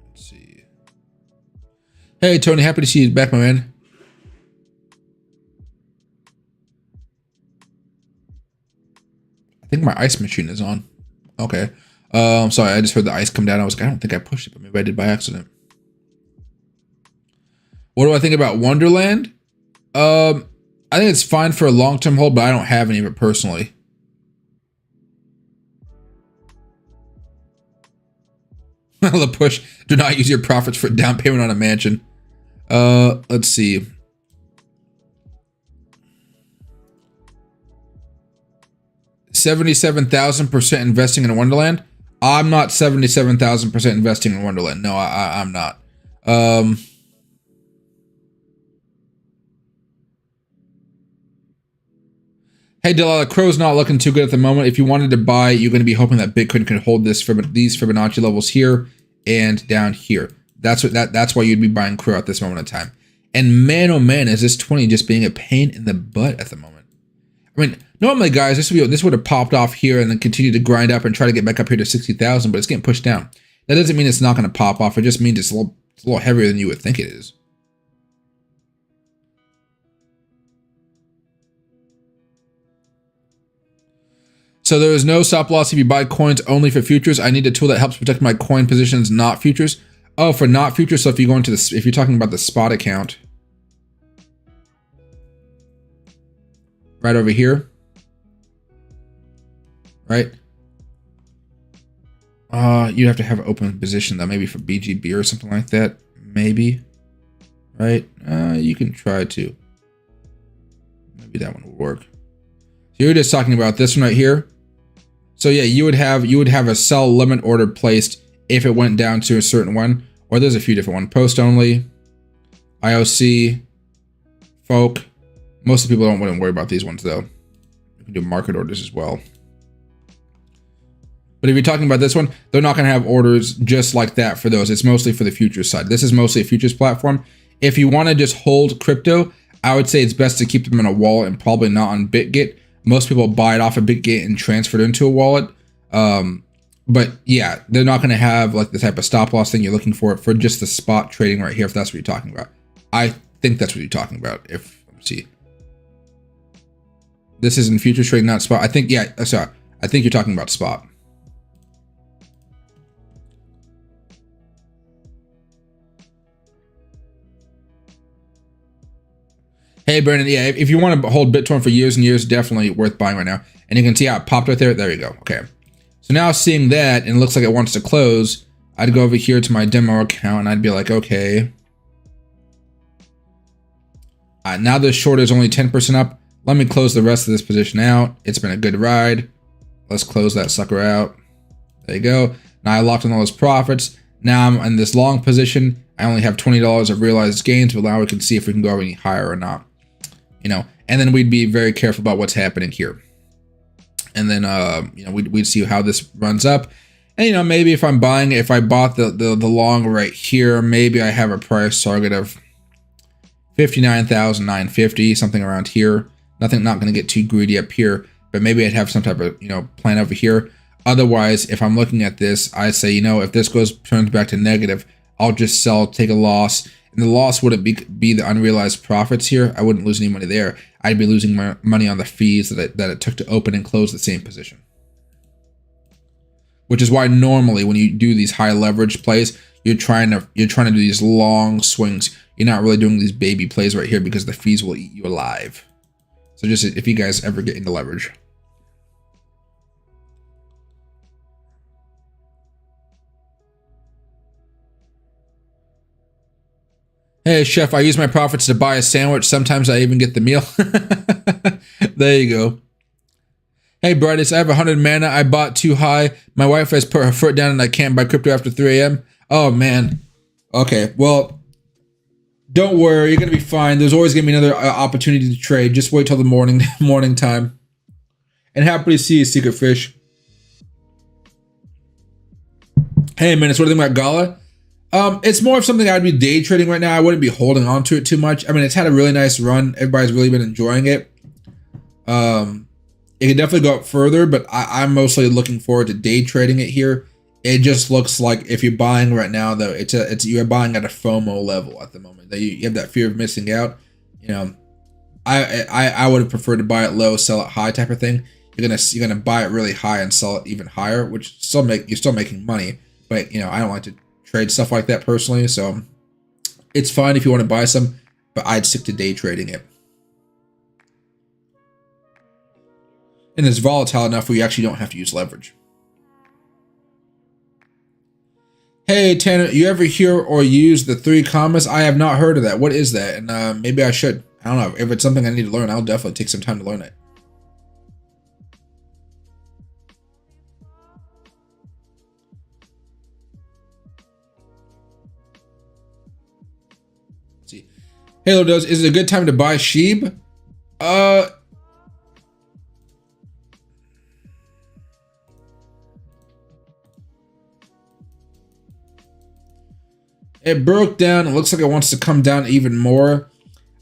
Let's see. Hey, Tony, happy to see you back, my man. I think my ice machine is on. Okay. Sorry, I just heard the ice come down. I was like, I don't think I pushed it, but maybe I did by accident. What do I think about Wonderland? I think it's fine for a long-term hold, but I don't have any of it personally. The push. Do not use your profits for down payment on a mansion. Let's see. $77,000% investing in Wonderland. I'm not 77,000% investing in Wonderland. No, I'm not. Hey, Delilah, Crow's not looking too good at the moment. If you wanted to buy, you're going to be hoping that Bitcoin can hold these Fibonacci levels here and down here. That's why you'd be buying Crow at this moment in time. And man, oh man, is this 20 just being a pain in the butt at the moment. I mean, normally, guys, this would have popped off here and then continue to grind up and try to get back up here to 60,000, but it's getting pushed down. That doesn't mean it's not going to pop off. It just means it's a little heavier than you would think it is. So there is no stop loss if you buy coins only for futures. I need a tool that helps protect my coin positions, not futures. Oh, for not futures. So if you go into this, if you're talking about the spot account, right over here, right? You have to have an open position though, maybe for BGB or something like that. Maybe, right? You can try to. Maybe that one will work. So you're just talking about this one right here. So yeah, you would have a sell limit order placed if it went down to a certain one, or there's a few different ones. Post only, IOC, folk. Most of the people wouldn't worry about these ones though. You can do market orders as well. But if you're talking about this one, they're not going to have orders just like that for those. It's mostly for the futures side. This is mostly a futures platform. If you want to just hold crypto, I would say it's best to keep them in a wallet and probably not on BitGet. Most people buy it off of BitGet and transfer it into a wallet. But yeah, they're not going to have like the type of stop loss thing you're looking for just the spot trading right here, if that's what you're talking about. I think that's what you're talking about. Let's see. This is in futures trading, not spot. I think, yeah, sorry. I think you're talking about spot. Hey, Brandon, yeah, if you want to hold Bitcoin for years and years, definitely worth buying right now. And you can see how it popped right there. There you go. Okay. So now seeing that, and it looks like it wants to close, I'd go over here to my demo account, and I'd be like, okay. Now the short is only 10% up. Let me close the rest of this position out. It's been a good ride. Let's close that sucker out. There you go. Now I locked in all those profits. Now I'm in this long position. I only have $20 of realized gains, but now we can see if we can go any higher or not. You know, and then we'd be very careful about what's happening here. And then, you know, we'd see how this runs up. And, you know, maybe if I'm buying, if I bought the long right here, maybe I have a price target of 59,950, something around here. Not going to get too greedy up here, but maybe I'd have some type of, you know, plan over here. Otherwise, if I'm looking at this, I say, you know, if this turns back to negative, I'll just sell, take a loss. And the loss wouldn't be the unrealized profits here. I wouldn't lose any money there. I'd be losing my money on the fees that it took to open and close the same position. Which is why normally when you do these high leverage plays, you're trying to do these long swings. You're not really doing these baby plays right here because the fees will eat you alive. So just if you guys ever get into leverage. Hey, chef, I use my profits to buy a sandwich. Sometimes I even get the meal. There you go. Hey, Brightest, I have 100 mana. I bought too high. My wife has put her foot down and I can't buy crypto after 3 a.m. Oh, man. Okay, well, don't worry. You're going to be fine. There's always going to be another opportunity to trade. Just wait till the morning time. And happy to see you, Secret Fish. Hey, man, what do you think about Gala? It's more of something I'd be day trading right now. I wouldn't be holding on to it too much. I mean, it's had a really nice run. Everybody's really been enjoying it. It can definitely go up further, but I'm mostly looking forward to day trading it here. It just looks like if you're buying right now, though, you're buying at a FOMO level at the moment. That you have that fear of missing out. You know, I would have preferred to buy it low, sell it high type of thing. You're gonna buy it really high and sell it even higher, which you're still making money. But you know, I don't like to trade stuff like that personally, so it's fine if you want to buy some, but I'd stick to day trading it. And it's volatile enough where you actually don't have to use leverage. Hey Tanner, you ever hear or use the 3 commas? I have not heard of that. What is that? And maybe I should. I don't know. If it's something I need to learn, I'll definitely take some time to learn it. Let's see. Halo does. Is it a good time to buy SHIB? It broke down. It looks like it wants to come down even more.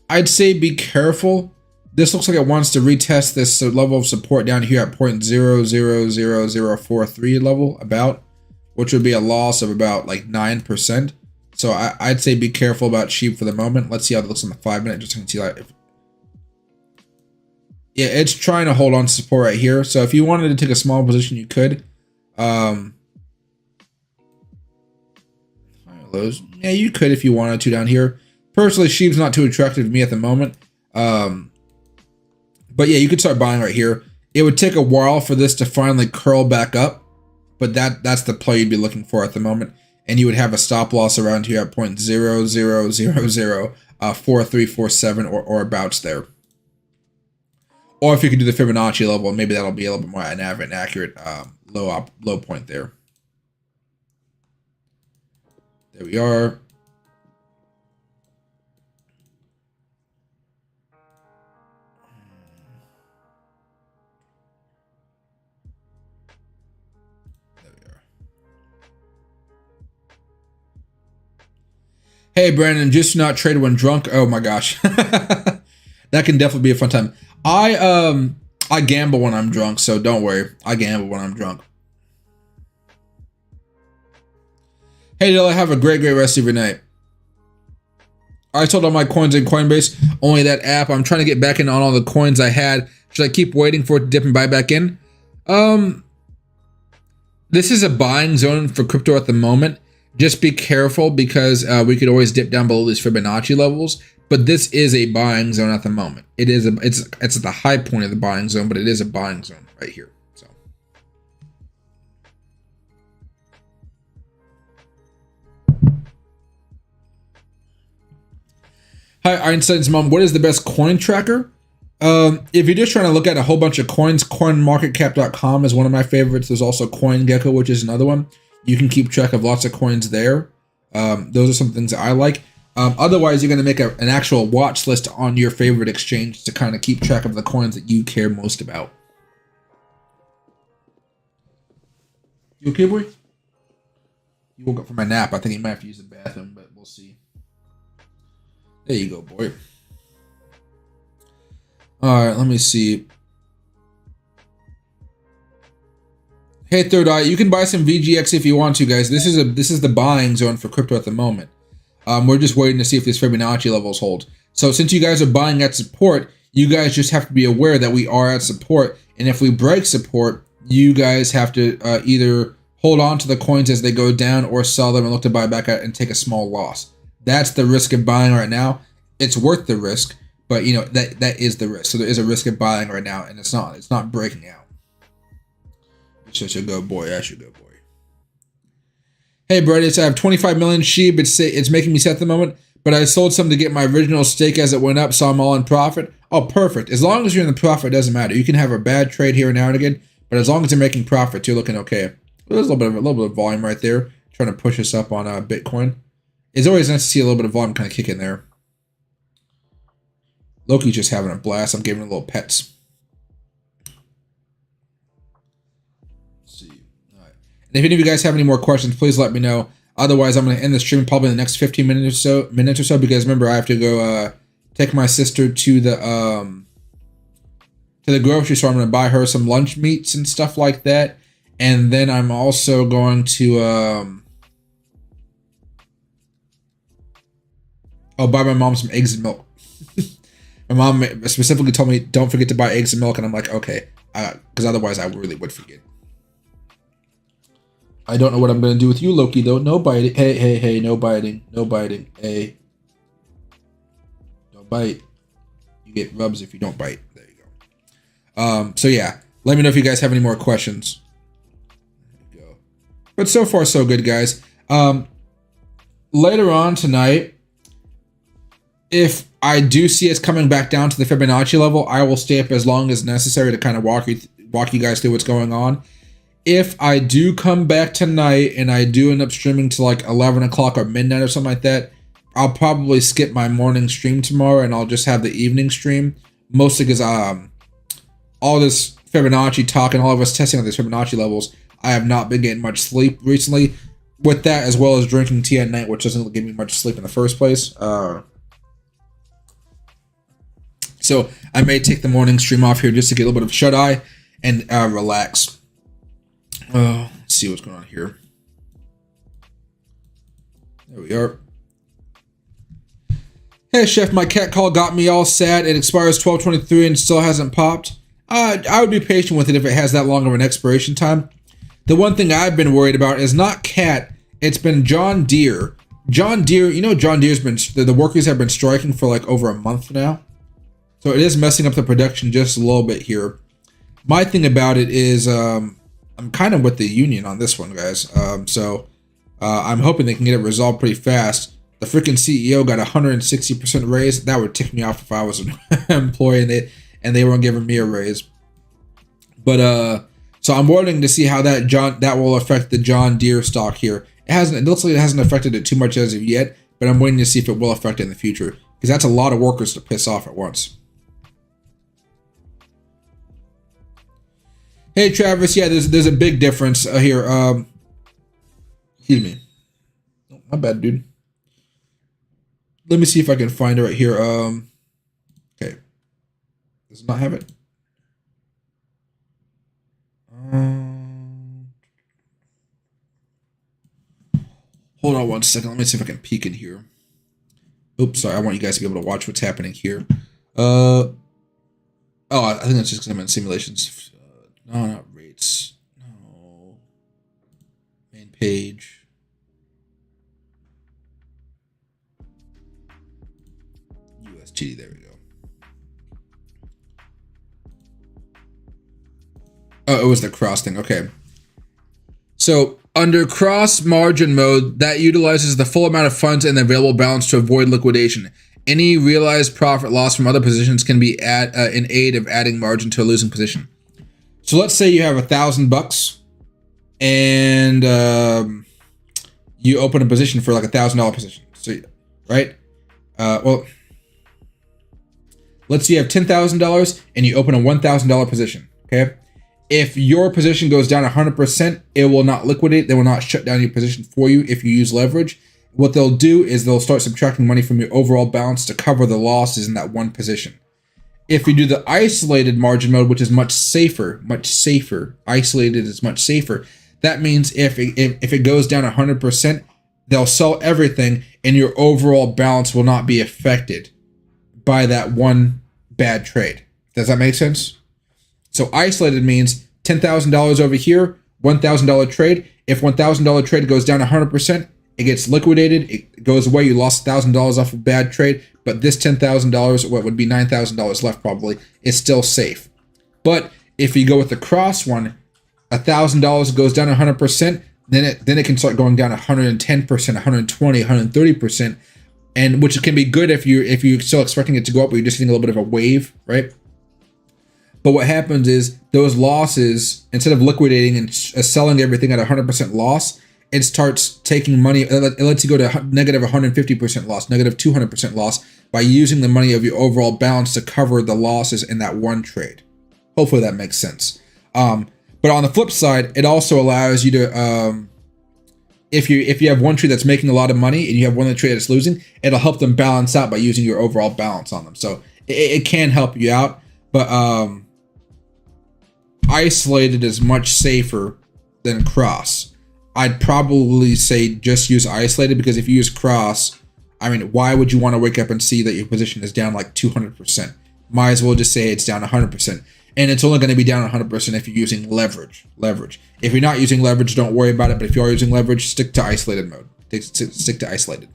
I'd say be careful. This looks like it wants to retest this level of support down here at 0.000043 level about, which would be a loss of about like 9%. So I'd say be careful about SHIB for the moment. Let's see how it looks on the 5-minute, just so you can see that. Yeah, it's trying to hold on to support right here. So if you wanted to take a small position, you could. Those, yeah, you could if you wanted to down here. Personally, SHIB's not too attractive to me at the moment. But yeah, you could start buying right here. It would take a while for this to finally curl back up, but that's the play you'd be looking for at the moment. And you would have a stop loss around here at 0.00004347 or abouts there. Or if you could do the Fibonacci level, maybe that'll be a little bit more an accurate low point there. There we are. There we are. Hey, Brandon, just not trade when drunk. Oh my gosh. That can definitely be a fun time. I gamble when I'm drunk, so don't worry. I gamble when I'm drunk. Hey, Dilla, have a great rest of your night. I sold all my coins in Coinbase, only that app. I'm trying to get back in on all the coins I had. Should I keep waiting for it to dip and buy back in? This is a buying zone for crypto at the moment. Just be careful because we could always dip down below these Fibonacci levels. But this is a buying zone at the moment. It's at the high point of the buying zone, but it is a buying zone right here. So. Hi, Einstein's mom. What is the best coin tracker? If you're just trying to look at a whole bunch of coins, coinmarketcap.com is one of my favorites. There's also CoinGecko, which is another one. You can keep track of lots of coins there. Those are some things that I like. Otherwise, you're going to make an actual watch list on your favorite exchange to kind of keep track of the coins that you care most about. You okay, boy? You woke up from a nap. I think you might have to use the bathroom, but we'll see. There you go, boy. All right, let me see. Hey, Third Eye, you can buy some VGX if you want to, guys. This is the buying zone for crypto at the moment. We're just waiting to see if this Fibonacci levels hold. So since you guys are buying at support, you guys just have to be aware that we are at support. And if we break support, you guys have to either hold on to the coins as they go down or sell them and look to buy back out and take a small loss. That's the risk of buying right now. It's worth the risk, but you know that is the risk. So there is a risk of buying right now, and it's not breaking out. It's such a good boy. I should go boy. Hey, Brady, I have 25 million SHIB. It's making me sad at the moment, but I sold some to get my original stake as it went up, so I'm all in profit. Oh, perfect. As long as you're in the profit, it doesn't matter. You can have a bad trade here and now and again, but as long as you're making profits, you're looking okay. There's a little bit of volume right there, trying to push us up on Bitcoin. It's always nice to see a little bit of volume kind of kick in there. Loki's just having a blast. I'm giving him little pets. And if any of you guys have any more questions, please let me know. Otherwise, I'm going to end the stream probably in the next 15 minutes or so, because remember, I have to go take my sister to the grocery store. I'm going to buy her some lunch meats and stuff like that. And then I'm also going to buy my mom some eggs and milk. My mom specifically told me, don't forget to buy eggs and milk. And I'm like, okay, because otherwise I really would forget. I don't know what I'm going to do with you, Loki, though. No biting. Hey, no biting. No biting. Hey. Don't bite. You get rubs if you don't bite. There you go. So, yeah. Let me know if you guys have any more questions. There you go. But so far, so good, guys. Later on tonight, if I do see us coming back down to the Fibonacci level, I will stay up as long as necessary to kind of walk you guys through what's going on. If I do come back tonight and I do end up streaming to like 11 o'clock or midnight or something like that, I'll probably skip my morning stream tomorrow and I'll just have the evening stream. Mostly because all this Fibonacci talk and all of us testing on these Fibonacci levels, I have not been getting much sleep recently. With that, as well as drinking tea at night, which doesn't give me much sleep in the first place. So I may take the morning stream off here just to get a little bit of shut-eye and relax. Let's see what's going on here. There we are. Hey, Chef, my cat call got me all sad. It expires 12/23 and still hasn't popped. I would be patient with it if it has that long of an expiration time. The one thing I've been worried about is not cat. It's been John Deere. John Deere, you know, John Deere's been, the workers have been striking for like over a month now. So it is messing up the production just a little bit here. My thing about it is, I'm kind of with the union on this one, guys. I'm hoping they can get it resolved pretty fast. The freaking CEO got 160% raise. That would tick me off if I was an employee and they weren't giving me a raise. But so I'm waiting to see how that will affect the John Deere stock here. It looks like it hasn't affected it too much as of yet, but I'm waiting to see if it will affect it in the future, because that's a lot of workers to piss off at once. Hey, Travis. Yeah, there's a big difference here. Excuse me. Oh, my bad, dude. Let me see if I can find it right here. Okay. Does it not have it? Hold on one second. Let me see if I can peek in here. Oops, sorry. I want you guys to be able to watch what's happening here. Oh, I think that's just because I'm in simulations. No, not rates. No. Main page. UST, there we go. Oh, it was the cross thing. Okay. So under cross margin mode, that utilizes the full amount of funds and the available balance to avoid liquidation. Any realized profit loss from other positions can be in aid of adding margin to a losing position. So let's say you have $1,000 and you open a position for like $1,000 position. So, right? Well, let's say you have $10,000 and you open a $1,000 position. Okay. If your position goes down 100%, it will not liquidate. They will not shut down your position for you if you use leverage. What they'll do is they'll start subtracting money from your overall balance to cover the losses in that one position. If you do the isolated margin mode, which is much safer, isolated is much safer. That means if it goes down 100%, they'll sell everything and your overall balance will not be affected by that one bad trade. Does that make sense? So isolated means $10,000 over here, $1,000 trade. If $1,000 trade goes down 100%, it gets liquidated. It goes away. You lost $1,000 off a bad trade, but this $10,000, what would be $9,000 left probably, is still safe. But if you go with the cross one, $1,000 goes down 100%, then it can start going down 110%, 120, 130%, and which can be good if you're still expecting it to go up, but you're just getting a little bit of a wave, right? But what happens is those losses, instead of liquidating and selling everything at 100% loss, it starts taking money. It lets you go to negative 150% loss, negative 200% loss by using the money of your overall balance to cover the losses in that one trade. Hopefully that makes sense. But on the flip side, it also allows you to, if you have one trade that's making a lot of money and you have one trade that's losing, it'll help them balance out by using your overall balance on them. So it can help you out, but isolated is much safer than cross. I'd probably say just use isolated, because if you use cross, I mean, why would you want to wake up and see that your position is down like 200%? Might as well just say it's down 100%. And it's only going to be down 100% if you're using leverage. If you're not using leverage, don't worry about it. But if you are using leverage, stick to isolated mode. Stick to isolated.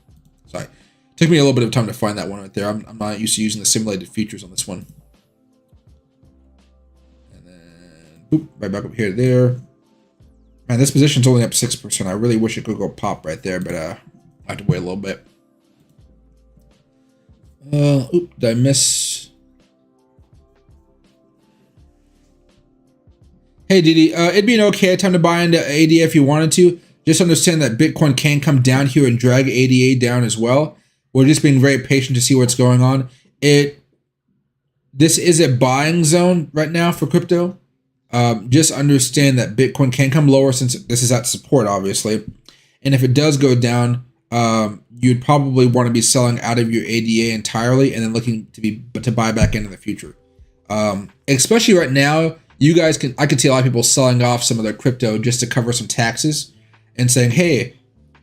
Sorry. Took me a little bit of time to find that one right there. I'm not used to using the simulated features on this one. And then, boop, right back up here to there. Man, this position's only up 6%. I really wish it could go pop right there, but I have to wait a little bit. Oop, did I miss? Hey, Didi, it'd be an okay time to buy into ADA if you wanted to. Just understand that Bitcoin can come down here and drag ADA down as well. We're just being very patient to see what's going on. This is a buying zone right now for crypto. Just understand that Bitcoin can come lower since this is at support, obviously. And if it does go down, you'd probably want to be selling out of your ADA entirely and then looking to buy back in the future. Especially right now, I could see a lot of people selling off some of their crypto just to cover some taxes and saying, hey,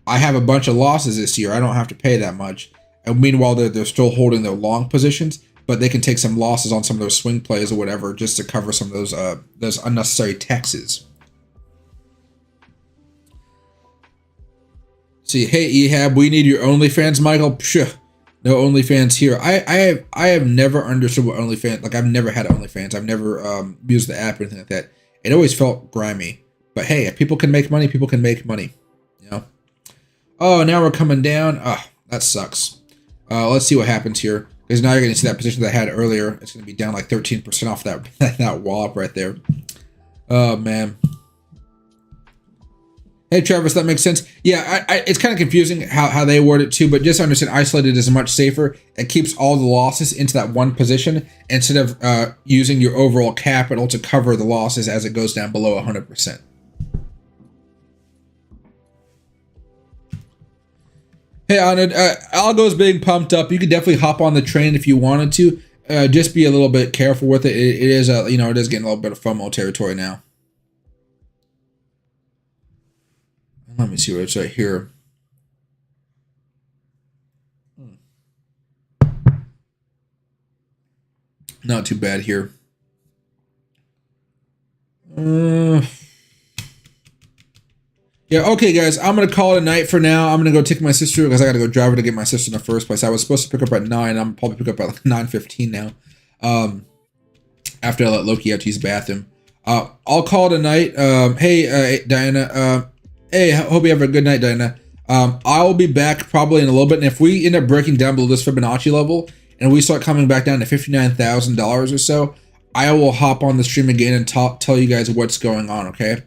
I have a bunch of losses this year. I don't have to pay that much. And meanwhile, they're still holding their long positions, but they can take some losses on some of those swing plays or whatever just to cover some of those unnecessary taxes. See, hey, Ehab, we need your OnlyFans, Michael. Psh, no OnlyFans here. I have never understood what OnlyFans, like I've never had OnlyFans. I've never used the app or anything like that. It always felt grimy. But hey, if people can make money, people can make money. You know? Oh, now we're coming down. Oh, that sucks. Let's see what happens here. Because now you're going to see that position that I had earlier. It's going to be down like 13% off that wallop right there. Oh, man. Hey, Travis, that makes sense. Yeah, it's kind of confusing how they word it too, but just understand isolated is much safer. It keeps all the losses into that one position instead of using your overall capital to cover the losses as it goes down below 100%. Hey, Anand, Algo's being pumped up. You could definitely hop on the train if you wanted to. Just be a little bit careful with it. It is, it is getting a little bit of FOMO territory now. Let me see what it's right here. Not too bad here. Yeah, okay, guys, I'm going to call it a night for now. I'm going to go take my sister because I got to go drive her to get my sister in the first place. I was supposed to pick up at 9. I'm probably pick up at like 9:15 now. After I let Loki out to use the bathroom. I'll call it a night. Hey, Diana. Hey, hope you have a good night, Diana. I'll be back probably in a little bit. And if we end up breaking down below this Fibonacci level and we start coming back down to $59,000 or so, I will hop on the stream again and tell you guys what's going on, okay?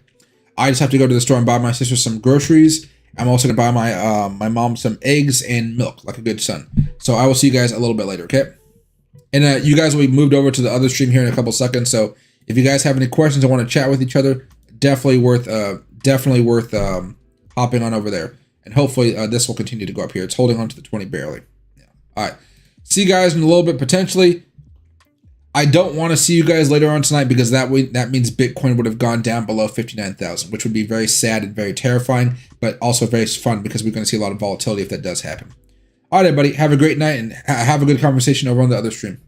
I just have to go to the store and buy my sister some groceries. I'm also going to buy my mom some eggs and milk, like a good son. So I will see you guys a little bit later, okay? And you guys will be moved over to the other stream here in a couple seconds. So if you guys have any questions or want to chat with each other, definitely worth hopping on over there. And hopefully this will continue to go up here. It's holding on to the 20 barely. Yeah. All right. See you guys in a little bit potentially. I don't want to see you guys later on tonight because that means Bitcoin would have gone down below 59,000, which would be very sad and very terrifying, but also very fun because we're going to see a lot of volatility if that does happen. All right, everybody, have a great night and have a good conversation over on the other stream.